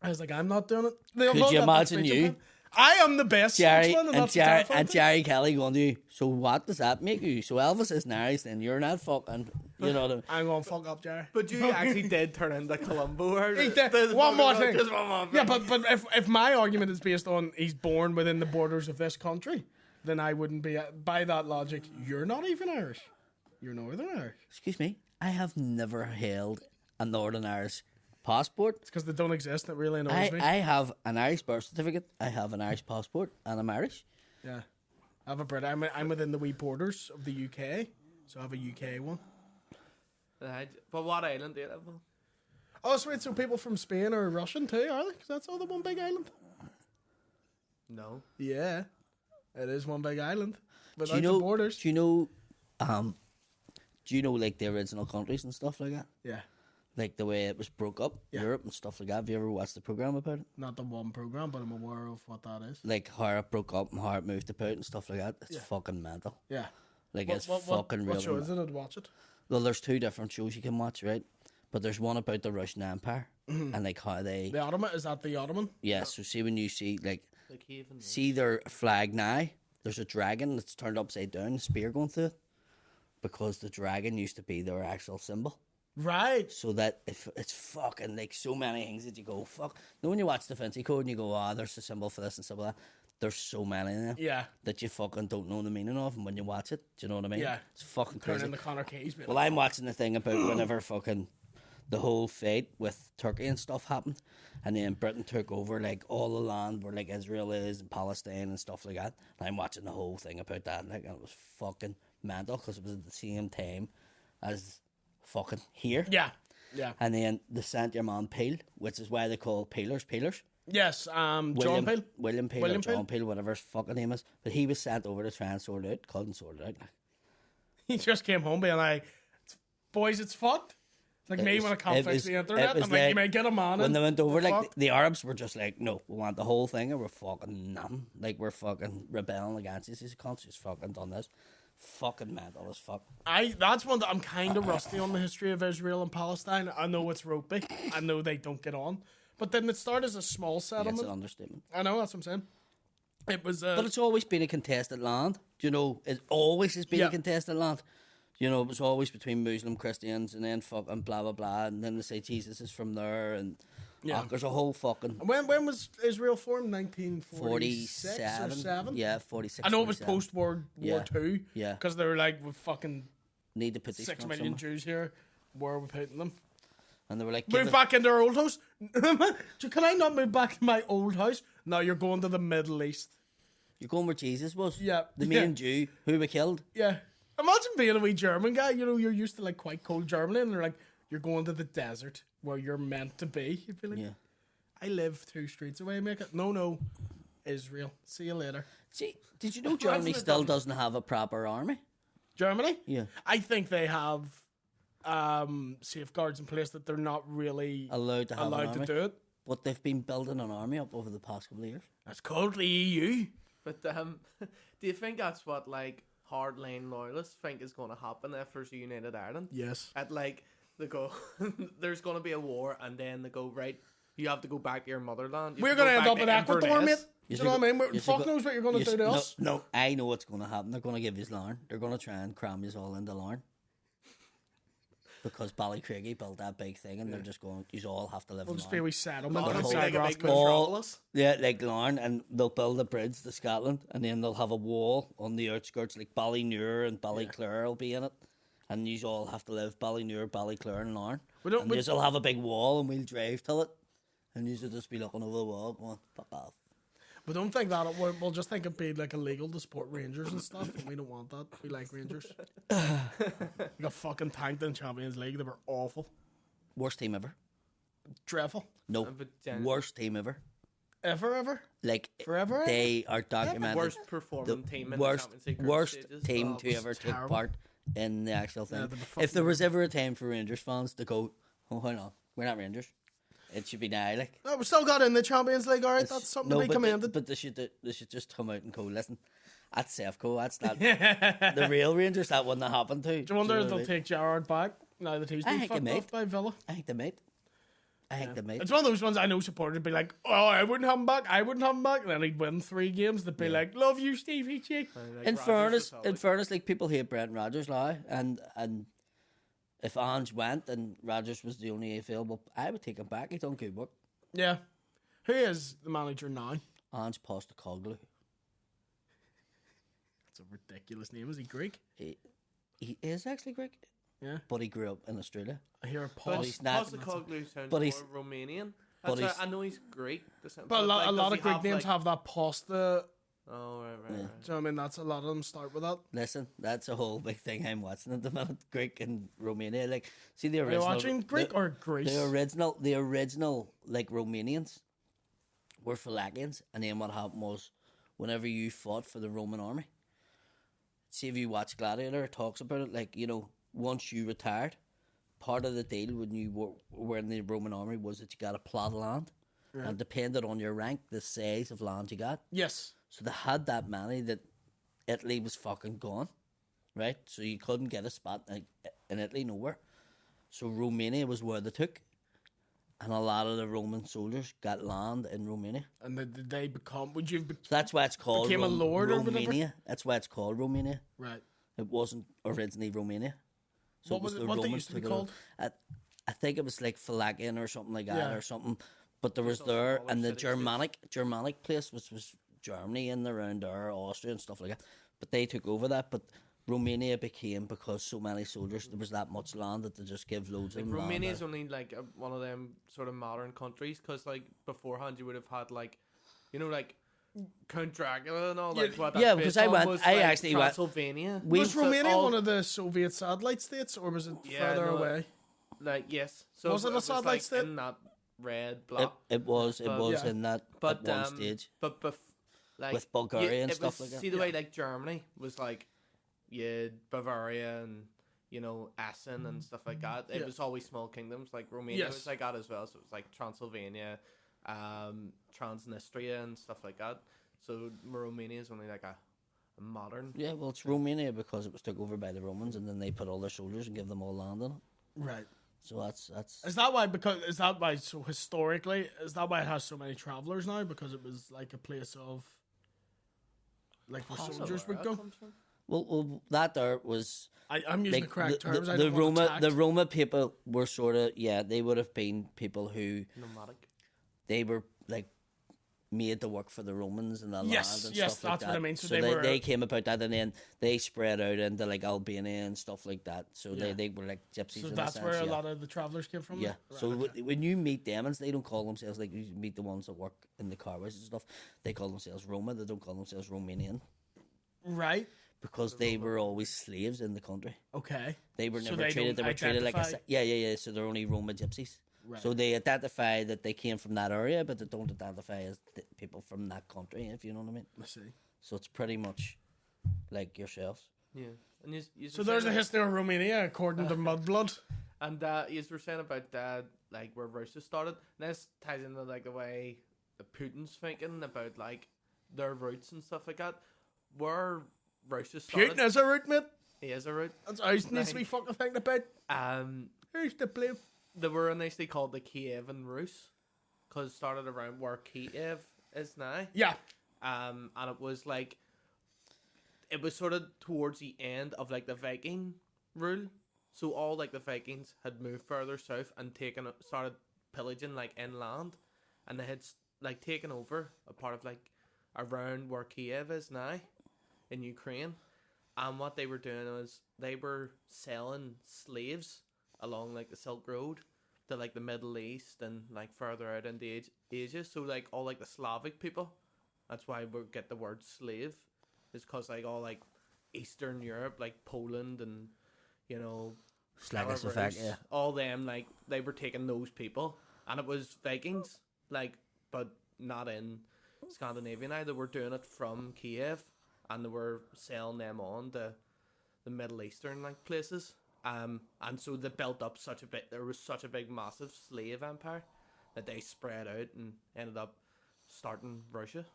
I was like, I'm not doing it. Could you imagine you? I am the best Jerry spokesman, and that's the terrifying and thing. Jerry Kelly going to you. So what does that make you? So Elvis is nice, and you're not fucking. You know the. I'm gonna fuck up, Jerry. But you actually did turn into Columbo. He did. One more thing. Just one more Yeah, thing. but if my argument is based on he's born within the borders of this country, then I wouldn't be. By that logic, you're not even Irish. You're Northern Irish. Excuse me. I have never held a Northern Irish passport. It's because they don't exist. That really annoys me. I have an Irish birth certificate. I have an Irish passport, and I'm Irish. Yeah, I have a Brit. I'm within the wee borders of the UK, so I have a UK one. But what island do you live on? Oh, sweet. So people from Spain are Russian too, are they? Because that's all the one big island. No. Yeah, it is one big island Do without you know? the borders. Do you know like the original countries and stuff like that? Yeah, Like the way it was broke up, Yeah. Europe and stuff like that. Have you ever watched the program about it? not the one program, but I'm aware of what that is. Like how it broke up and how it moved about and stuff like that. It's Yeah. fucking mental. Yeah, Like, it's fucking real. What show is it? I'd watch it. Well, there's 2 different shows you can watch, right? But there's one about the Russian Empire and like how they. The Ottoman, is that the Ottoman? Yeah. So see when you see like The cave in see their flag now. There's a dragon that's turned upside down, a spear going through it, because the dragon used to be their actual symbol. Right. So that if it's fucking like so many things that you go fuck. Now when you watch Da Vinci Code and you go, there's a symbol for this and symbol for that. There's so many of them Yeah. that you fucking don't know the meaning of, and when you watch it, do you know what I mean? Yeah. It's fucking crazy. Turning the Conor Keys. Well, I'm watching the thing about whenever fucking the whole fight with Turkey and stuff happened, and then Britain took over like all the land where like Israel is and Palestine and stuff like that. And I'm watching the whole thing about that, like, and it was fucking mental because it was at the same time as fucking here. Yeah. Yeah. And then they sent your man Peel, which is why they call Peelers. Yes. John Peel. William Peel William or John Peel. Peel, whatever his fucking name is. But he was sent over to try and sort it out. Couldn't sort it out. He just came home being like, boys, it's fucked. It's like me when I can't fix the internet. I'm like, you may get a man when in. they went over, like Fuck. the Arabs were just like, no, we want the whole thing, or we're fucking none. Like we're fucking rebelling against this. These cunts just fucking done this. Fucking mental as fuck. That's one that I'm kind of rusty on, the history of Israel and Palestine. I know it's ropey. I know they don't get on. But didn't it start as a small That's settlement? an understatement. I know, that's what I'm saying. It was. But it's always been a contested land. You know, it always has been Yeah. a contested land. You know, it was always between Muslim Christians and then fucking blah blah blah, and then they say Jesus is from there, and there's a whole fucking when was Israel formed? 1946 or 47. 7? Yeah, 46. I know it was 47. post World War II. Yeah. Because they were like, we fucking Need to put these 6 cunts million somewhere. Jews here. Where are we putting them? And they were like, Move back into our old house. Can I not move back to my old house? No, you're going to the Middle East. You're going where Jesus was. Yeah. The main Jew who we killed. Yeah. Imagine being a wee German guy. You know, you're used to like quite cold Germany, and they're like, you're going to the desert where you're meant to be. You'd be like, Yeah. I live 2 streets away, make it. No. Israel. See you later. See, did you know Germany still doesn't have a proper army? Germany? Yeah. I think they have safeguards in place that they're not really Allowed to have an allowed army. to do it. But they've been building an army up over the past couple of years. That's called the EU. But do you think that's what like hardline loyalists think is going to happen if there's a united Ireland? Yes. At like they go, there's going to be a war, and then they go right. You have to go back to your motherland. You We're have to going to go end up back in to Ecuador, mate. Inverness. Do you know what I mean? Fuck knows what you're going to do to us. No, I know what's going to happen. They're going to give you Larn. They're going to try and cram you all into Larn. Because Ballycraigie built that big thing, and they're just going, you all have to live We'll in just be a Larn. wee settlement It'll be outside like a big Rathco. metropolis. Yeah, like Larn, and they'll build a bridge to Scotland, and then they'll have a wall on the outskirts, like Ballynure and Ballyclare will be in it. And you all have to live Ballynure, Ballyclare, and Larn. And you'll have a big wall, and we'll drive till it. And you'll just be looking over the wall, going, fuck off. We don't think that. We'll just think it'd be like illegal to support Rangers and stuff. And we don't want that. We like Rangers. We got fucking tanked in Champions League. They were awful. Worst team ever. Dreadful. No, And vagina. worst team ever. Ever? Like, Forever? they are documented. Worst performing team in the worst, Champions League group worst stages. team Oh, to it ever was take terrible. part in the actual thing. Yeah, they were If there fucking- was ever a time for Rangers fans to go, oh, hold on, we're not Rangers. It should be now, like. No, we still got in the Champions League, alright? That's something to be commended. But they should just come out and go, listen, that's Sefco, that's not the real Rangers. That wouldn't have happened to. Do you wonder if they'll take Gerrard back now that he's I been think they fucked might. off by Villa? I think they might. It's one of those ones I know supporters would be like, oh, I wouldn't have him back, And then he'd win 3 games. They'd be like, love you, Stevie G. Like In Rodgers was fairness, like people hate Brent Rodgers now, and if Ange went and Rodgers was the only available, I would take him back. He's done good work. Yeah. Who is the manager now? Ange Postecoglou. That's a ridiculous name. Is he Greek? He is actually Greek, Yeah. but he grew up in Australia. I hear a But pause. he's not- Postecoglou sounds but he's- more Romanian. but That's he's- I know he's Greek. But a lot of Greek names have that pasta. Oh, right. Do you know what I mean? That's a lot of them start with that. Listen, that's a whole big thing I'm watching at the minute. Greek and Romania, like, see the Are original. you watching Greek the, or Greece? the original, like Romanians, were Fallakians, and then what happened was, whenever you fought for the Roman army, see if you watch Gladiator, it talks about it. Like, you know, once you retired, part of the deal when you were in the Roman army was that you got a plot of land, and depended on your rank, the size of land you got. Yes. So they had that many that Italy was fucking gone, right? So you couldn't get a spot in Italy, nowhere. So Romania was where they took, and a lot of the Roman soldiers got land in Romania. And did they become? Would you? So that's why it's called Became a lord or whatever? Romania. That's why it's called Romania. Right. It wasn't originally Romania. So What was it? What they used to be called? I think it was like Falakian or something like that, Yeah. or something. But there was also there, smaller and the city-states. Germanic place was Germany and around there, Austria and stuff like that. But they took over that. But Romania became, because so many soldiers, there was that much land that they just give loads Like of land. Romania is there. only like one of them sort of modern countries, because like beforehand you would have had like, you know, like Count Dracula and all. Like what that's Yeah, based because I on went- was, I like, actually went- Transylvania. Was So Romania all- one of the Soviet satellite states, or was it Yeah, further no, away? Like yes, so Was it a was satellite like state? in that red block. It was Yeah. in that But at one stage. but like With Bulgaria and it stuff was- like that. See the way like Germany was like, yeah, Bavaria and you know Essen and stuff like that. It Yeah. was always small kingdoms. Like Romania Yes. was like that as well. So it was like Transylvania, Transnistria and stuff like that. So Romania is only like a modern. Yeah, well, it's Romania because it was took over by the Romans, and then they put all their soldiers and give them all land in it. Right. So that's Is that why? Because is that why? So historically, is that why it has so many travelers now? Because it was like a place of, like where soldiers would go. well that there was. I'm using Like, the correct terms. I the don't want to Roma, attack. the Roma people were sort of they would have been people who Nomadic. they were like made to work for the Romans and the Yes, land and yes, stuff like that's that. what I mean. So So they were- they came about that, and then they spread out into like Albania and stuff like that. So Yeah. they were like gypsies. So in that's a sense, where a yeah. lot of the travelers came from. Yeah. Right, So okay. when you meet them, and they don't call themselves like you meet the ones that work in the carways and stuff. They call themselves Roma. They don't call themselves Romanian Right. because they were always slaves in the country. Okay. They were So never they treated. They don't were treated like a identify- yeah. So they're only Roma gypsies. Right. So they identify that they came from that area, but they don't identify as people from that country. If you know what I mean. I see. So it's pretty much like yourselves. Yeah. And you So there's a history of Romania according to Mudblood. And you were saying about like where Russia started. And this ties into like the way Putin's thinking about like their roots and stuff like that. Where Russia started, Putin is a root, mate. he is a root. That's how he needs to be fucking thinking about. Who's to blame? They were initially called the Kievan Rus, because it started around where Kiev is now. Yeah. And it was like, it was sort of towards the end of like the Viking rule. So all like the Vikings had moved further south and started pillaging like inland, and they had like taken over a part of like around where Kiev is now in Ukraine. And what they were doing was they were selling slaves along like the Silk Road to like the Middle East and like further out into Asia. So like all like the Slavic people, that's why we get the word slave, is because like all like Eastern Europe, like Poland and you know Czechoslovakia, Belarus, all them like they were taking those people, and it was Vikings like, but not in Scandinavia now. They were doing it from Kiev, and they were selling them on to the Middle Eastern like places. And so they built up there was such a big massive slave empire that they spread out and ended up starting Russia.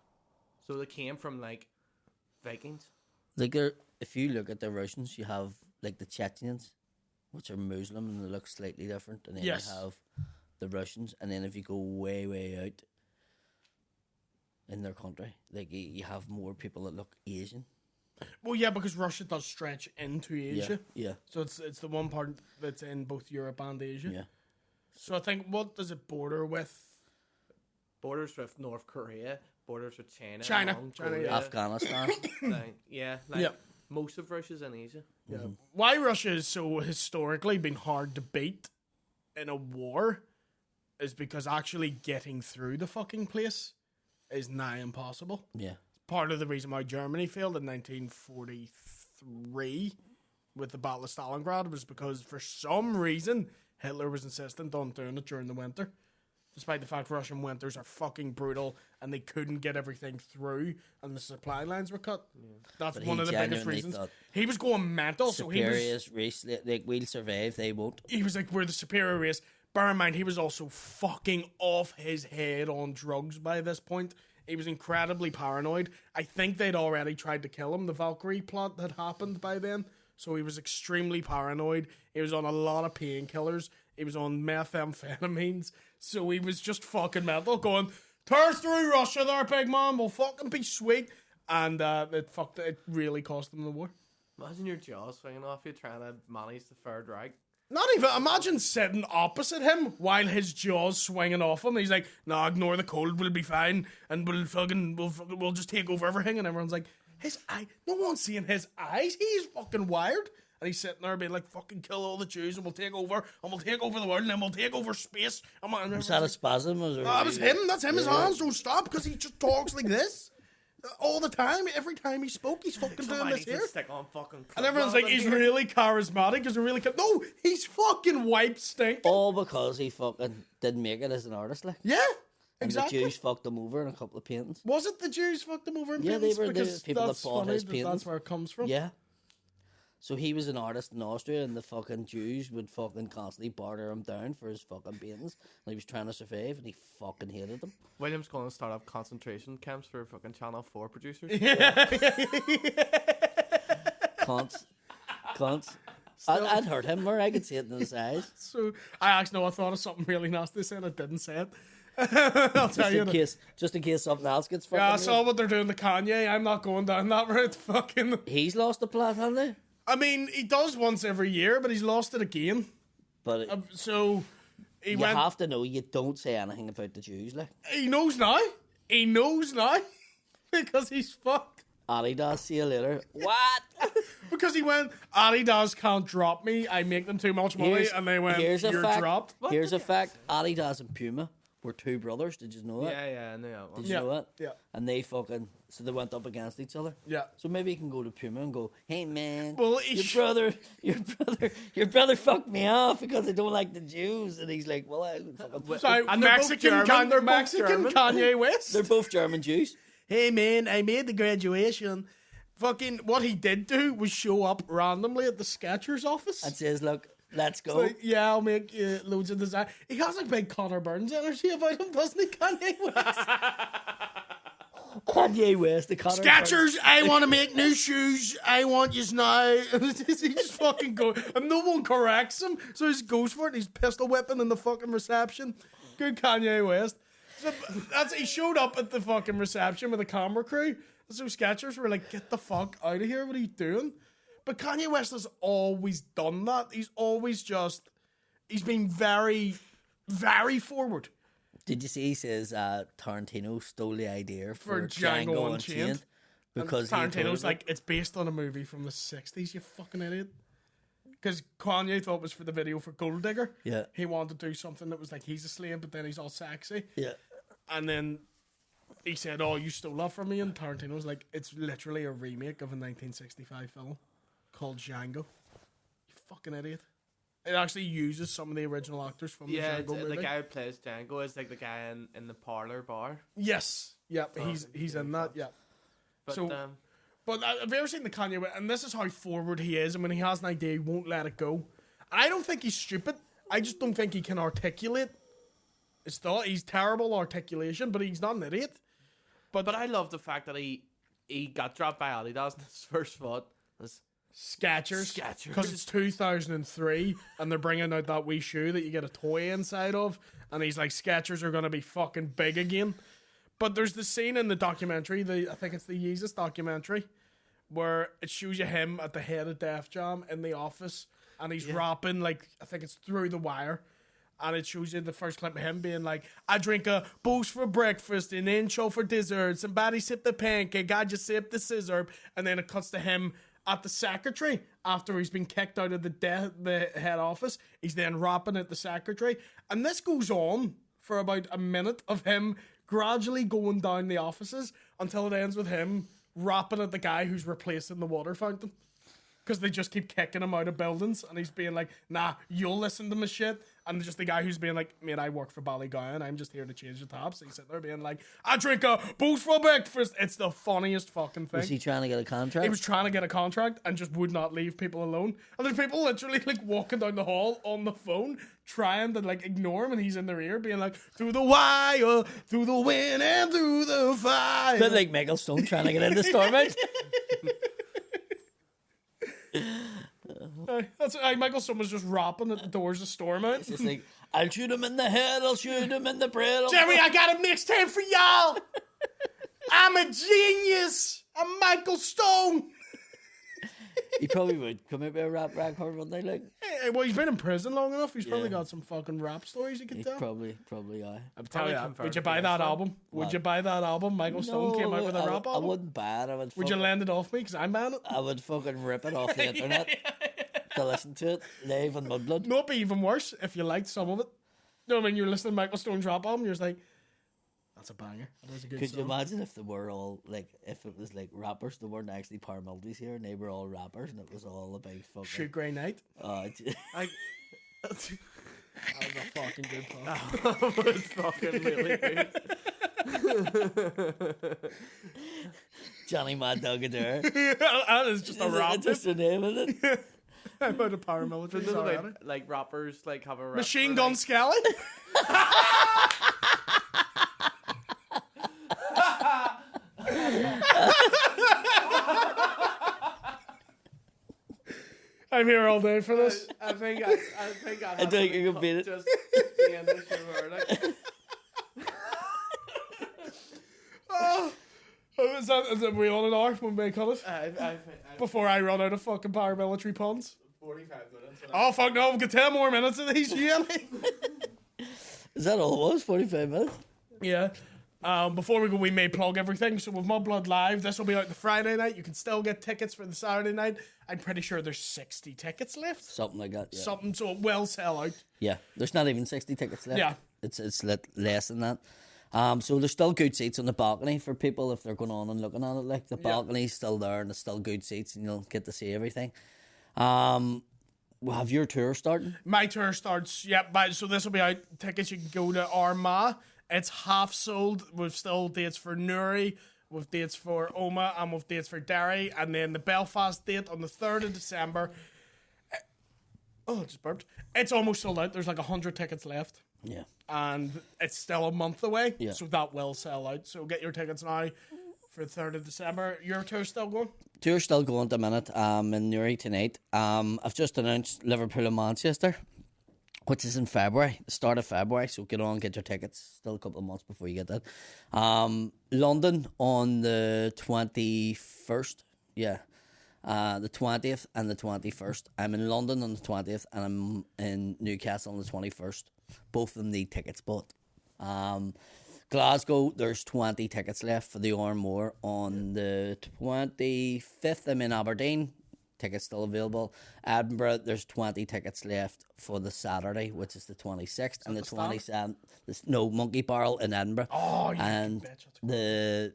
So they came from like Vikings. Like if you look at the Russians, you have like the Chechens, which are Muslim and they look slightly different, and then Yes. you have the Russians, and then if you go way out in their country, like you have more people that look Asian. Well, yeah, because Russia does stretch into Asia. Yeah. So it's the one part that's in both Europe and Asia. Yeah. So I think, what does it border with? Borders with North Korea, borders with China, China, Mongolia, yeah. Afghanistan. like, yeah, like Yeah. most of Russia's in Asia. Yeah. Why Russia is so historically been hard to beat in a war is because actually getting through the fucking place is nigh impossible. Yeah. Part of the reason why Germany failed in 1943 with the Battle of Stalingrad was because for some reason Hitler was insistent on doing it during the winter. Despite the fact Russian winters are fucking brutal and they couldn't get everything through and the supply lines were cut. That's But one he of the biggest genuinely reasons. thought He was going mental, so he was Superiors race, like we'll survive, they won't. like, we're the superior race. Bear in mind, he was also fucking off his head on drugs by this point. He was incredibly paranoid. I think they'd already tried to kill him. The Valkyrie plot had happened by then. So he was extremely paranoid. He was on a lot of painkillers. He was on methamphetamines. So he was just fucking mental, going, tear through Russia there, big man. We'll fucking be sweet. And it really cost them the war. Imagine your jaw swinging off you trying to manage the Third Reich. Not even, imagine sitting opposite him while his jaw's swinging off him. He's like, nah, ignore the cold, we'll be fine. And we'll just take over everything. And everyone's like, his eye, no one's seeing his eyes. He's fucking wired. And he's sitting there being like, fucking kill all the Jews and we'll take over the world and then we'll take over space. Was that a spasm? That was him. That's him. His hands don't stop because he just talks like this all the time. Every time he spoke, he's fucking doing this here. Stick on fucking And everyone's like, he's really charismatic. No, he's fucking wiped stink. All because he fucking didn't make it as an artist, like. Yeah, And exactly. the Jews fucked him over in a couple of paintings. Was it the Jews fucked him over in Yeah, paintings? they were the Because people that that's bought funny his that paintings. That's where it comes from. Yeah. So he was an artist in Austria, and the fucking Jews would fucking constantly barter him down for his fucking paintings. And he was trying to survive, and he fucking hated them. William's going to start up concentration camps for fucking Channel 4 producers. Cunts. I'd hurt him more. I could see it in his eyes. So I thought of something really nasty. Said I didn't say it. I'll tell you. Just in case something else gets fucking. Yeah, I saw what they're doing to Kanye. I'm not going down that route. Fucking. He's lost the plot, hasn't he? I mean, he does once every year, but he's lost it again. But So he you went. have to know you don't say anything about the Jews, like. He knows now. Because he's fucked. Adidas, see you later. What? Because he went, Adidas can't drop me. I make them too much money. And they went, here's a you're fact. dropped. Here's a fact. Adidas and Puma were two brothers. Did you know that? Yeah, I know that one. Did you know that? Yeah. And they fucking... So they went up against each other. Yeah. So maybe you can go to Puma and go, hey, man, Well, your brother fucked me off because I don't like the Jews. And he's like, well, I fucking... Sorry, And they're both German, they're both Mexican German. Kanye West. They're both German Jews. Hey man, I made the graduation. Fucking what he did do was show up randomly at the Skechers office. And says, look, let's go. Like, yeah, I'll make loads of design. He has like big Conor Burns energy about him, doesn't he, Kanye West? Kanye West, the Conor Skechers, I want to make new shoes. I want yous now. He just fucking goes, and no one corrects him, so he just goes for it. And he's pistol whipping in the fucking reception. Good Kanye West. So he showed up at the fucking reception with a camera crew. So Skechers were like, get the fuck out of here. What are you doing? But Kanye West has always done that. He's been very, very forward. Did you see he says Tarantino stole the idea for Django Unchained? Because Tarantino's like, it's based on a movie from the 60s, you fucking idiot. Because Kanye thought it was for the video for Gold Digger. Yeah. He wanted to do something that was like, he's a slave, but then he's all sexy. Yeah. And then he said, oh, you stole that from me. And Tarantino was like, it's literally a remake of a 1965 film called Django. You fucking idiot. It actually uses some of the original actors from the Django movie. The guy who plays Django is like the guy in the parlor bar. Yes. Yep. He's in that. Yeah. But, But have you ever seen the Kanye West? And this is how forward he is. And when he has an idea, he won't let it go. And I don't think he's stupid. I just don't think he can articulate his thought. He's terrible articulation, but he's not an idiot. but I love the fact that he got dropped by Adidas in his first fight. Skechers. Skechers. Because it's 2003 and they're bringing out that wee shoe that you get a toy inside of. And he's like, Skechers are going to be fucking big again. But there's the scene in the documentary, I think it's the Yeezus documentary, where it shows you him at the head of Def Jam in the office. And he's rapping, like, I think it's Through the Wire. And it shows you the first clip of him being like, I drink a boost for breakfast, an intro for dessert, somebody sip the pancake, I just sip the scissor. And then it cuts to him at the secretary after he's been kicked out of the head office. He's then rapping at the secretary. And this goes on for about a minute of him gradually going down the offices until it ends with him rapping at the guy who's replacing the water fountain. Because they just keep kicking him out of buildings, and he's being like, nah, you'll listen to my shit. And just the guy who's being like, mate, I work for Ballygowan, I'm just here to change the taps. He's sitting there being like, I drink a boost for breakfast. It's the funniest fucking thing. Was he trying to get a contract? He was trying to get a contract and just would not leave people alone. And there's people literally like walking down the hall on the phone, trying to like ignore him, and he's in their ear being like, through the wire, through the wind and through the fire. Bit like Michael Stone trying to get into Stormite. Michael Someone's just rapping at the doors of Stormont. It's just like, I'll shoot him in the head, I'll shoot him in the brain. Jerry, I got a mixtape for y'all. I'm a genius. I'm Michael Stone. He probably would come out with a rap record one day, like. Hey, well, he's been in prison long enough. He's probably got some fucking rap stories he can tell. Probably, aye. I'm telling you, would you buy that album? Would you buy that album? Michael Stone came out with a rap album. I wouldn't buy it. Would you lend it off me? Because I'm buying it. I would fucking rip it off the internet to listen to it live on Mudblood. No, it'd be even worse if you liked some of it. You know what I mean? You're listening to Michael Stone's rap album, you're just like, that's a banger. That is a good Could song. you imagine if they were all like, if it was like rappers, they weren't actually paramilitaries here, and they were all rappers, and it was all about fucking. Shoot Grey Knight. That That was a fucking good song. was fucking really good. Johnny Mad Dog Adair. That is just a rap. That's the name of it. About a paramilitary. Sorry, Like rappers like have a rap Machine for, Gun like, Skelly. I'm here all day for this. I think I think you can beat it. Just the end of the show, like. Is that we on an hour when we cut it? I think Before I run out of fucking paramilitary puns. 45 minutes. Oh fuck no, we've got 10 more minutes of these, really. Is that all it was? 45 minutes? Yeah. Before we go, we may plug everything. So with Mudblood Live, this will be out the Friday night. You can still get tickets for the Saturday night. I'm pretty sure there's 60 tickets left. Something like that, yeah. Something, so it will sell out. Yeah, there's not even 60 tickets left. Yeah. It's less than that. So there's still good seats on the balcony for people if they're going on and looking at it. Like, the balcony's still there and there's still good seats and you'll get to see everything. Have your tour starting? My tour starts, so this will be out. Tickets, you can go to Armagh. It's half sold. We've still dates for Newry, with dates for Oma, and with dates for Derry. And then the Belfast date on the 3rd of December. Oh, I just burped. It's almost sold out. There's like 100 tickets left. Yeah. And it's still a month away. Yeah. So that will sell out. So get your tickets now for the 3rd of December. Your tour's still going? Tour's still going at the minute. In Newry tonight. I've just announced Liverpool and Manchester, which is in February, the start of February. So get on, get your tickets. Still a couple of months before you get that. London on the 21st. Yeah. The 20th and the 21st. I'm in London on the 20th and I'm in Newcastle on the 21st. Both of them need tickets bought. Glasgow, there's 20 tickets left for the Ormore. On the 25th, I'm in Aberdeen. Tickets still available. Edinburgh, there's 20 tickets left for the Saturday, which is the 26th, and the 27th. No, Monkey Barrel in Edinburgh. Oh, you and bitch. the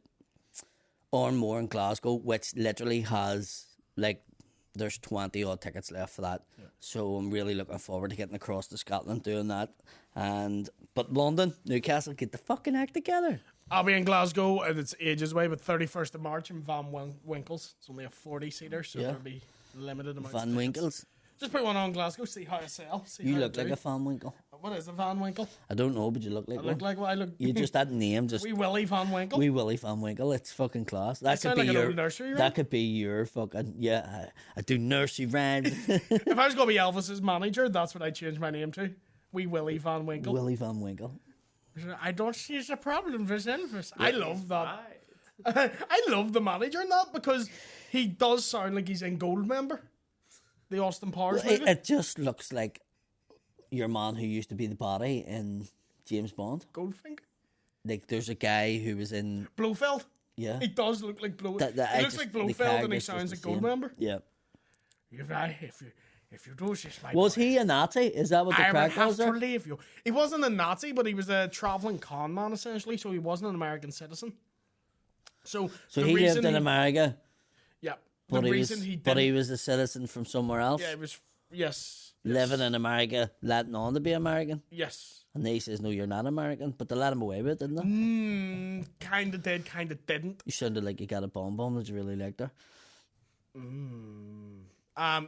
Ormore in Glasgow, which literally has like there's 20 odd tickets left for that. Yeah. So I'm really looking forward to getting across to Scotland doing that. But London, Newcastle, get the fucking act together. I'll be in Glasgow, and it's ages away, but 31st of March in Van Winkles. It's only a 40-seater, so there'll be limited amounts Van of Winkles. Just put one on Glasgow, see how I sell. You look like a Van Winkle. What is a Van Winkle? I don't know, but you look like I one. look like what I look. You just that name, just Wee Willie Van Winkle. Wee Willie Van Winkle. It's fucking class. That could sound be like an your old nursery rhyme. That could be your fucking I do nursery rhymes. If I was going to be Elvis's manager, that's what I'd change my name to. Wee Willie Van Winkle. Willie Van Winkle. I don't see the problem with Elvis. I love that. I love the manager in that because he does sound like he's in Goldmember, the Austin Powers movie. It just looks like your man who used to be the body in James Bond. Goldfinger. Like there's a guy who was in Blofeld. Yeah. He does look like Blofeld. He looks like Blofeld and he sounds like Goldmember. Yeah. If you do this, my was boy, he a Nazi? Is that what the I will crack have was to there? leave you. He wasn't a Nazi, but he was a traveling con man essentially, so he wasn't an American citizen. So he lived in America. Yeah. But the reason he didn't. But he was a citizen from somewhere else. Yeah, it was. Yes. Living in America, letting on to be American. Yes. And he says, no, you're not American. But they let him away with it, didn't they? Kind of did, kind of didn't. You sounded like you got a bomb that you really liked her.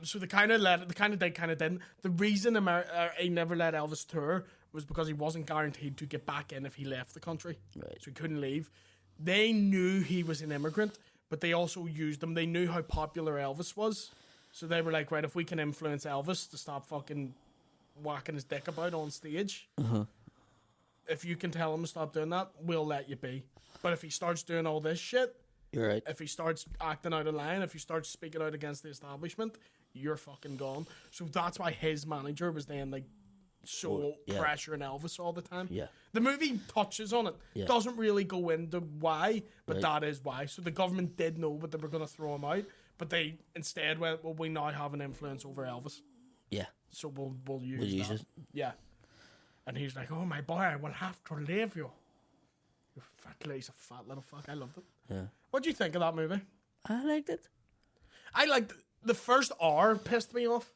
So they kind of did, kind of didn't. The reason he never let Elvis tour was because he wasn't guaranteed to get back in if he left the country. Right. So he couldn't leave. They knew he was an immigrant, but they also used him. They knew how popular Elvis was. So they were like, right, if we can influence Elvis to stop fucking whacking his dick about on stage, if you can tell him to stop doing that, we'll let you be. But if he starts doing all this shit, You're right. if he starts acting out of line, if he starts speaking out against the establishment, you're fucking gone. So that's why his manager was then like pressuring Elvis all the time. Yeah. The movie touches on it. Yeah. Doesn't really go into why, but that is why. So the government did know that they were going to throw him out, but they instead went, well, we now have an influence over Elvis. Yeah. So we'll use that. it. Yeah. And he's like, oh, my boy, I will have to leave you. He's a fat little fuck. I loved it. Yeah. What do you think of that movie? I liked it. I liked the first hour pissed me off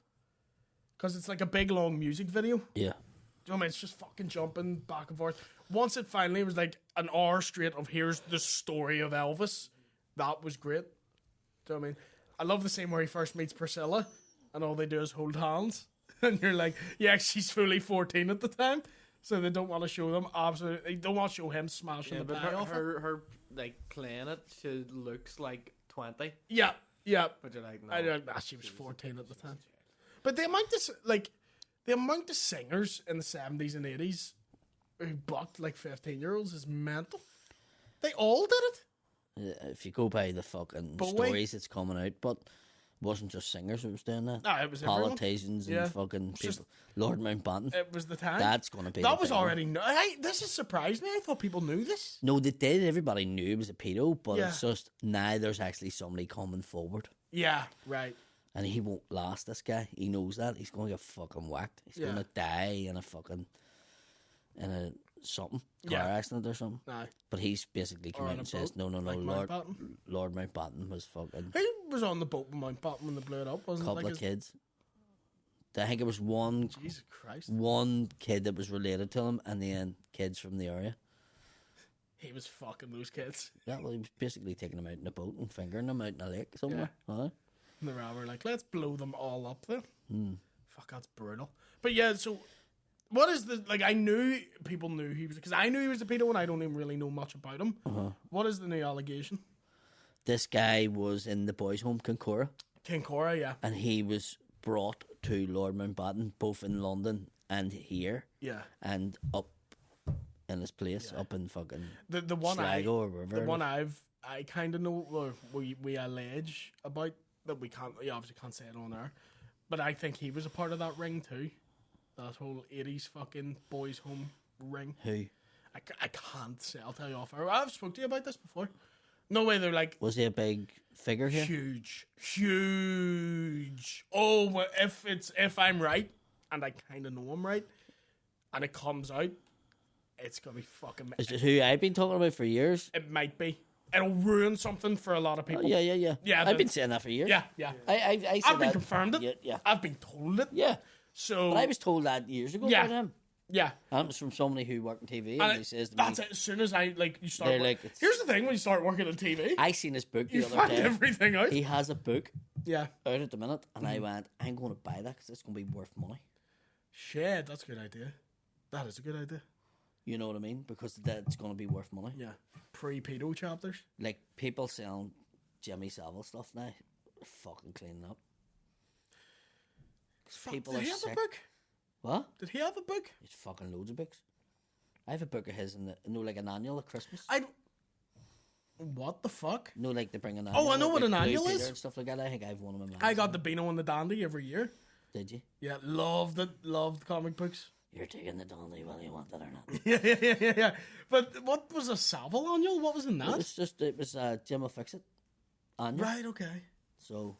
because it's like a big long music video. Yeah. Do you know what I mean? It's just fucking jumping back and forth. Once it finally was like an hour straight of here's the story of Elvis, that was great. Do you know what I mean? I love the scene where he first meets Priscilla and all they do is hold hands. And you're like, yeah, she's fully 14 at the time. So they don't want to show them absolutely. They don't want to show him smashing the but pie off her. her like playing it, she looks like 20. Yeah. But you're like, no. I don't know, she was 14 at the time. But the amount of singers in the 70s and 80s who bucked like 15-year-olds is mental. They all did it. If you go by the fucking Bowie. stories that's coming out, but it wasn't just singers who was doing that. No, it was everyone. Politicians Yeah. and fucking Just- people. Lord Mountbatten. It was the time. That's going to be That the was big one. already this has surprised me. I thought people knew this. No, they did. Everybody knew it was a pedo, but Yeah. it's just now there's actually somebody coming forward. Yeah, right. And he won't last, this guy. He knows that. He's going to get fucking whacked. He's Yeah. going to die in a fucking... in a something. Car Yeah. accident or something. No. But he's basically come Or out on a and says, boat, no, like Lord Mountbatten. Lord Mountbatten was fucking... Who was on the boat with Mountbatten when they blew it up? Wasn't couple it like of kids. I think it was one Jesus Christ. kid that was related to him, and then kids from the area. He was fucking those kids. Yeah, well, he was basically taking them out in a boat and fingering them out in a lake somewhere. Huh? And the were like, let's blow them all up then. Hmm. Fuck, that's brutal. But yeah, so what is the I knew people knew he was because I knew he was a pedo and I don't even really know much about him. What is the new allegation? This guy was in the boys' home, Kincora, King Cora, yeah, and he was brought to Lord Mountbatten, both in London and here, yeah. and up in his place, up in fucking The one Sligo or wherever. the it one is. I kind of know, or we allege about that we can't. You obviously can't say it on air, but I think he was a part of that ring too. That whole 80s fucking boys' home ring. Who I can't say. I'll tell you off air. I've spoke to you about this before. No way. They're like was he a big figure here? huge. Oh, well, if I'm right, and I kind of know I'm right, and it comes out, it's gonna be fucking. Is it who I've been talking about for years? It might be. It'll ruin something for a lot of people. Yeah. Yeah, I've been saying that for years. Yeah. I said I've been that. confirmed it. Yeah. I've been told it. Yeah. So But I was told that years ago Yeah. about him. yeah. And it was from somebody who worked in TV, and And he says to me, that's it. As soon as I you start. They're like, it's- Here's the thing: when you start working on TV, I seen his book the you other find day. everything out. He has a book Yeah. out at the minute, and Mm-hmm. I went, I'm going to buy that because it's going to be worth money. Shit, that's a good idea. That is a good idea. You know what I mean? Because that's going to be worth money. Yeah. Pre-pedo chapters. Like, people selling Jimmy Savile stuff now, are fucking cleaning up. 'Cause Fuck, people did are he have sick. a book? What? Did he have a book? It's fucking loads of books. I have a book of his in the, like an annual at Christmas. What the fuck? Like they bring an Oh, annual. I know what like an Blue annual Peter is. and stuff like that. I think I have one of them. I got the Beano and the Dandy every year. Did you? Yeah, loved it. Loved comic books. You're taking the Donnelly whether you want it or not. Yeah. But what was a Savile annual? What was in that? It was Jim will fix it. Annual. Right, okay. So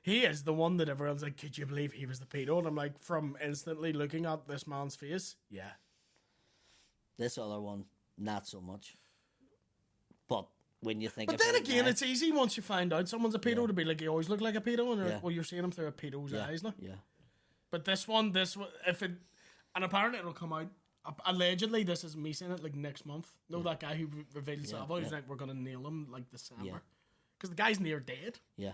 He is the one that everyone's like, could you believe he was the pedo? And I'm like, from instantly looking at this man's face, yeah. this other one, not so much. But when you think But of then it again, now- it's easy once you find out someone's a pedo to be like, you always look like a pedo, and you're Yeah. like, well, you're seeing him through a pedo's eyes now. Yeah. But if it, and apparently it'll come out. Allegedly, this is me saying it like next month. No, that guy who revealed Savile, he's like, we're gonna nail him like December, because the guy's near dead. Yeah.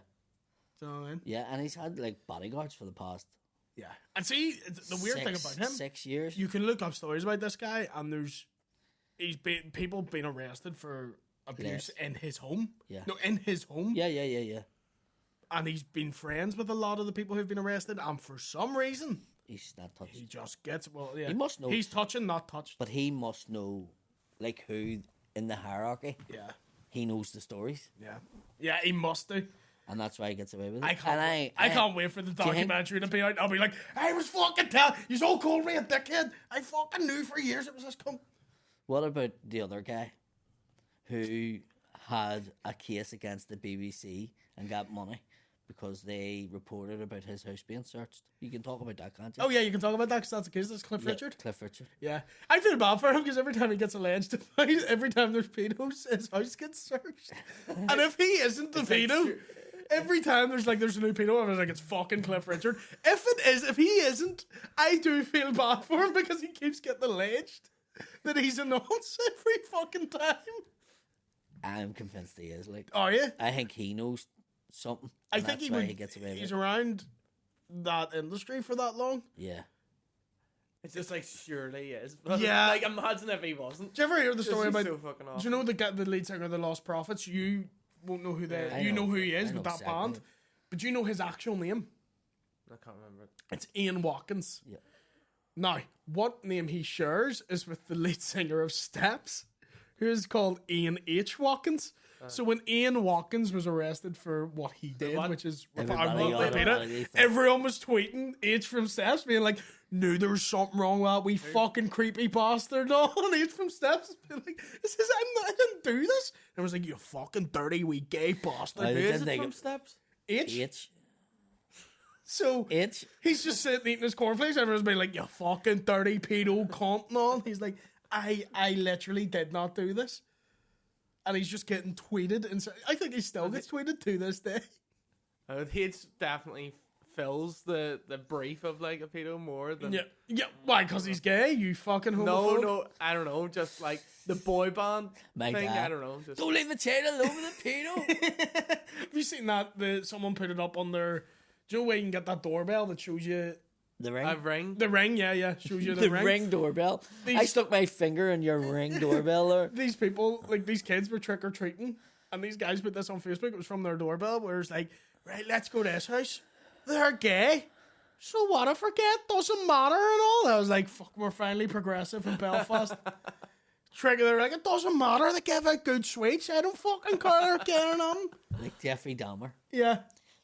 Do you know what I mean? Yeah, and he's had like bodyguards for the past Yeah. And see, the weird thing about him, 6 years. you can look up stories about this guy, and people been arrested for abuse Yes. in his home. Yeah. No, in his home. Yeah. and he's been friends with a lot of the people who've been arrested, and for some reason, He's not touched. he just gets, well, yeah. He must know. He's touching, not touched. But he must know, like, who in the hierarchy. Yeah. He knows the stories, Yeah. Yeah, he must do. and that's why he gets away with it. I can't, And I can't wait for the you think- documentary to be out. I'll be like, I was fucking telling you, all called me a dickhead. I fucking knew for years it was this cunt. What about the other guy who had a case against the BBC and got money because they reported about his house being searched? You can talk about that, can't you? Oh, yeah, you can talk about that because that's the case. That's Cliff Yeah, Richard. Cliff Richard. Yeah. I feel bad for him because every time he gets alleged to fight, every time there's pedos, his house gets searched. And if he isn't the pedo, every time there's a new pedo, I was like, it's fucking Cliff Richard. If he isn't, I do feel bad for him because he keeps getting alleged that he's a nonce every fucking time. I'm convinced he is. Like, Are you? I think he knows something. I and think that's he why would. he gets away with He's it. around that industry for that long. Yeah. It's just like, surely he is. But Yeah. like, imagine if he wasn't. Did you ever hear the story He's about? so fucking Do awesome. you know the lead singer of the Lost Prophets? You won't know who they. I You know know. who he is I with know that exactly. band, but do you know his actual name? I can't remember it. It's Ian Watkins. Yeah. Now, what name he shares is with the lead singer of Steps, who is called Ian H. Watkins. So when Ian Watkins was arrested for what he did, what? which is Everybody repeat it, everyone was tweeting H from Steps, being like, "Knew there was something wrong with that wee fucking creepy bastard." And H from Steps being like, I didn't do this." And I was like, "You fucking dirty wee gay bastard." I Who didn't is it think from it- Steps? H. H. So H. he's just sitting eating his cornflakes. Everyone's being like, "You fucking dirty pedo cunt," and all. He's like, I literally did not do this. And he's just getting tweeted. And so I think he still gets tweeted to this day. H definitely fills the brief of like a pedo more than. Yeah. Why? Because he's gay? You fucking homophobe? No, I don't know. Just like the boy band My thing. dad. I don't know. Just Don't leave the chain alone with the pedo. Have you seen that? Someone put it up on their... Do you know where you can get that doorbell that shows you... The ring. a ring. The ring, yeah. Shows you the, The ring. ring doorbell. I These- stuck my finger in your ring doorbell there. These people, like these kids were trick-or-treating. And these guys put this on Facebook. It was from their doorbell where it's like, right, let's go to this house. They're gay. So what if forget? Doesn't matter and all. I was like, fuck, we're finally progressive in Belfast. They're like, it doesn't matter. They give out good sweets. I don't fucking care. Getting on. Like Jeffrey Dahmer. Yeah.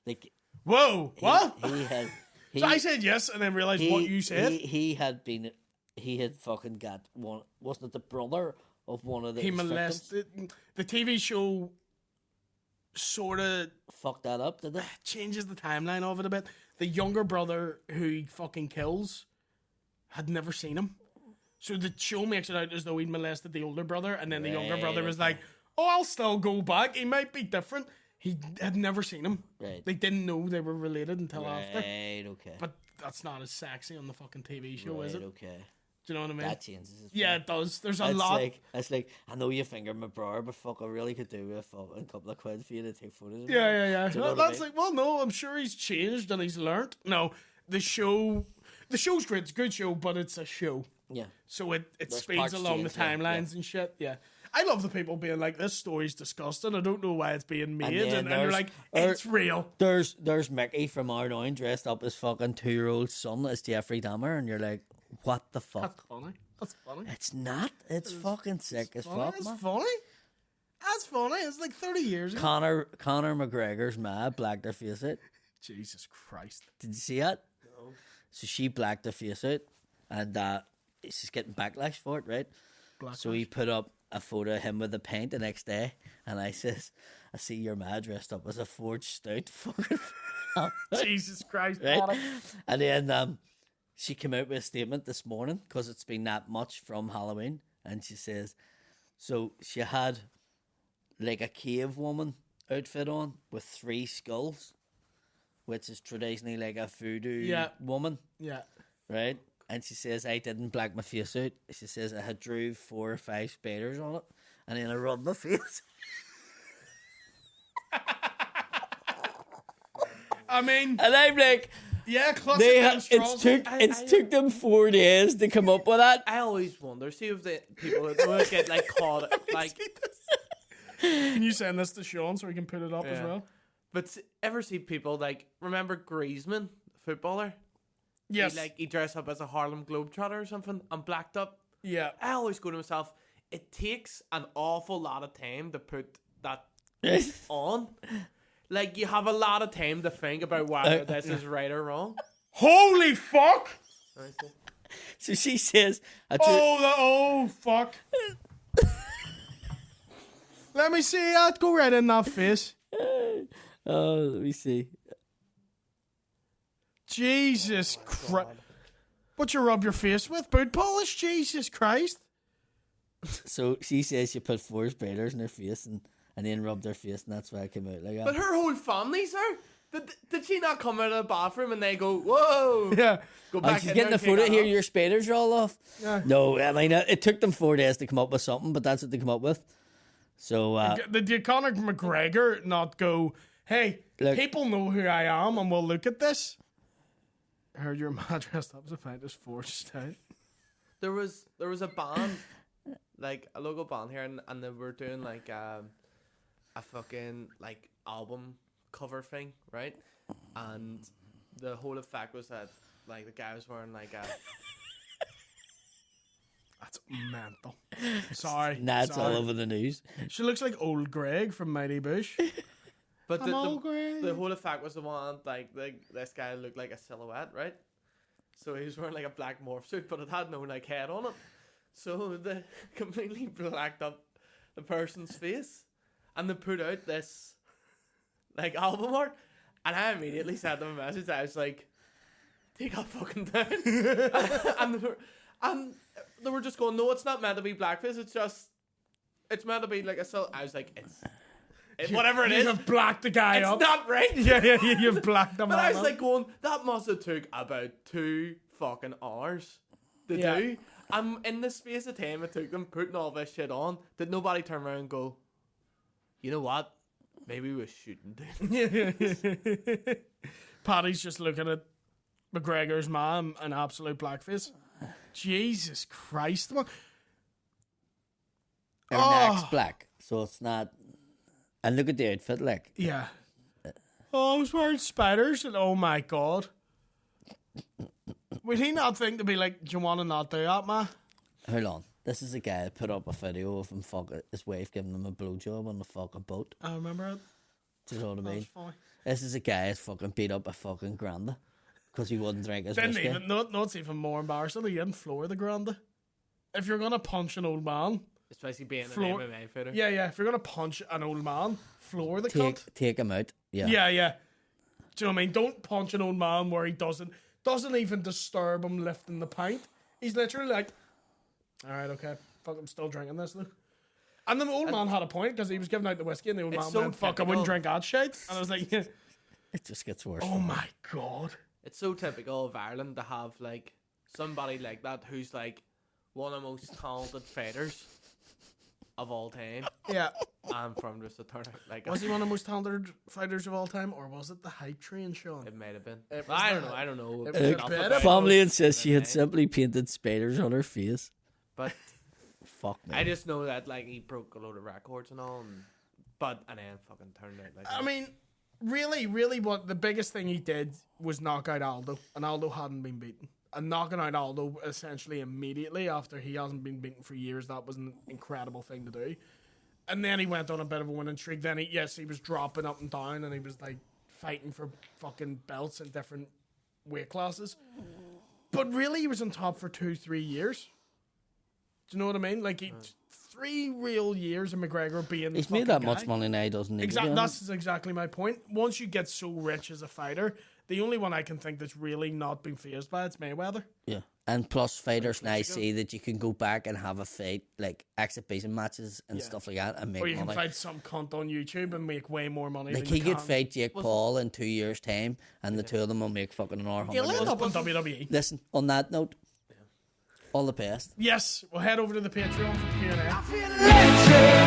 Like Whoa. What? he had. He, So I said yes and then realised what you said. He had fucking got one. Wasn't it the brother of one of the He victims? molested. The TV show sort of Fucked that up, did it? changes the timeline of it a bit. The younger brother who he fucking kills had never seen him. So the show makes it out as though he'd molested the older brother, and then the younger Right, brother was okay. like, "Oh, I'll still go back. He might be different." He had never seen him. Right. They didn't know they were related until after. Right. Okay. But that's not as sexy on the fucking TV show, right, is it? okay. Do you know what I mean? That changes it. Yeah, it does. There's a It's lot. it's like I know you fingered my brother, but fuck, I really could do with a fucking couple of quid for you to take photos of me. Yeah. Do you know what I That's mean? like, well, no, I'm sure he's changed and he's learnt. No, the show's great. It's a good show, but it's a show. Yeah. So it There's speeds parts along the change, yeah, timelines and shit. Yeah. I love the people being like, this story's disgusting. I don't know why it's being made. then And you're there's- like, it's real. There's Mickey from R9 dressed up as fucking 2-year-old son as Jeffrey Dahmer, and you're like, what the fuck? That's funny. That's funny. It's not. It's fucking sick as Funny. fuck, It's man. funny. That's funny. It's like 30 years ago. Conor McGregor's ma blacked her face out. Jesus Christ. Did you see it? No. So she blacked her face out, and she's getting backlash for it, right? So he put up a photo of him with a pint the next day, and I says, I see your ma dressed up as a forged stout. Fucking Jesus Christ. right? And then she came out with a statement this morning because it's been that much from Halloween, and she says, so she had like a cave woman outfit on with 3 skulls, which is traditionally like a voodoo woman, Yeah. right? And she says, I didn't black my face out. She says, I had drew 4 or 5 spiders on it, and then I rubbed my face. I mean, And I'm like, yeah, clutch they against straws. took them 4 days to come up with that. I always wonder. See if the people that would get like caught like Can you send this to Sean so we can put it up as Yeah. well? But ever see people like, remember Griezmann, the footballer? Yes. He dressed up as a Harlem Globetrotter or something and blacked up. Yeah. I always go to myself, it takes an awful lot of time to put that on. Like, you have a lot of time to think about whether this is right or wrong. Holy fuck! So she says, Oh, fuck. Let me see that. Go right in that face. oh, let me see. Jesus Christ. What you rub your face with? Boot polish? Jesus Christ. So she says she put 4 spiders in her face and then rubbed their face, and that's why I came out like that. But her whole family, sir, did she not come out of the bathroom and they go, whoa? Yeah. Go Oh, back she's in getting there the and take photo that here, off? your spiders are all off. Yeah. No, I mean, it took them 4 days to come up with something, but that's what they come up with. So, Did Conor McGregor not go, hey, Look. people know who I am and will look at this? I heard your man dressed up as a Fantasy Force out. There was a band, like a local band here, and they were doing like a fucking like album cover thing, right? And the whole effect was that like the guy was wearing like a That's mental. Sorry. that's sorry. all over the news. She looks like old Greg from Mighty Bush. but I'm old Greg. the whole effect was the one like this guy looked like a silhouette, right? So he was wearing like a black morph suit, but it had no like head on it. So they completely blacked up the person's face, and they put out this like album art. And I immediately sent them a message. I was like, "Take that fucking down." and they were just going, "No, it's not meant to be blackface. It's meant to be like a." I was like, whatever it is, You've blacked the guy it's up. not right." Yeah, you've blacked him But up. I was like going, that must have took about 2 fucking hours to do. And in the space of time it took them putting all this shit on, did nobody turn around and go, you know what? Maybe we shouldn't do this. Paddy's just looking at McGregor's mom in absolute blackface. Jesus Christ. Man. Her neck's black, so it's not. And look at the outfit, like. Yeah. Oh, I was wearing spiders, and oh my god. Would he not think to be like, do you want to not do that, ma? Hold on. This is a guy that put up a video of him his wife giving him a blowjob on the fucking boat. I remember it. Do you know what I That was mean? funny. This is a guy that fucking beat up a fucking granda because he wouldn't drink his Didn't whiskey. even, no, it's even more embarrassing. He didn't floor the granda. If you're going to punch an old man, Especially being Floor- an MMA fighter. yeah, if you're going to punch an old man, floor the cunt. Take him out. Yeah. Yeah. Do you know what I mean? Don't punch an old man where he doesn't even disturb him lifting the pint. He's literally like, alright, okay, fuck, I'm still drinking this though. And the old man had a point because he was giving out the whiskey and the old man so went, fuck, I typical. wouldn't drink that shit. And I was like, It just gets worse. oh my god. It's so typical of Ireland to have like somebody like that who's like one of the most talented fighters of all time. Yeah. And from just a turn like Was he one of the most talented fighters of all time, or was it the hype train, Sean? it might have been. It was I the- don't know. it was enough a bit about of- Family those insists she had MMA. simply painted spiders on her face. But Fuck me. I just know that like he broke a load of records and all, and then fucking turned out like. I mean, really, what the biggest thing he did was knock out Aldo, and Aldo hadn't been beaten. And knocking out Aldo essentially immediately after he hasn't been beaten for years, that was an incredible thing to do. And then he went on a bit of a winning streak. Then he was dropping up and down, and he was like fighting for fucking belts in different weight classes. But really, he was on top for 2-3 years. Do you know what I mean? Like 3 real years of McGregor being. He's the made that fucking much guy. money now, he doesn't need Exactly. to. That's exactly my point. Once you get so rich as a fighter, the only one I can think that's really not been fazed by it's Mayweather. Yeah. And plus, fighters now see that you can go back and have a fight, like exhibition matches and stuff like that, and make Or you can money. fight some cunt on YouTube and make way more money. Like than he you could can. fight Jake Paul in 2 years' time, and the two of them will make fucking an hour. He'll end $100 up in WWE. Listen, on that note, all the best. Yes, we'll head over to the Patreon for the Q&A. I feel electric.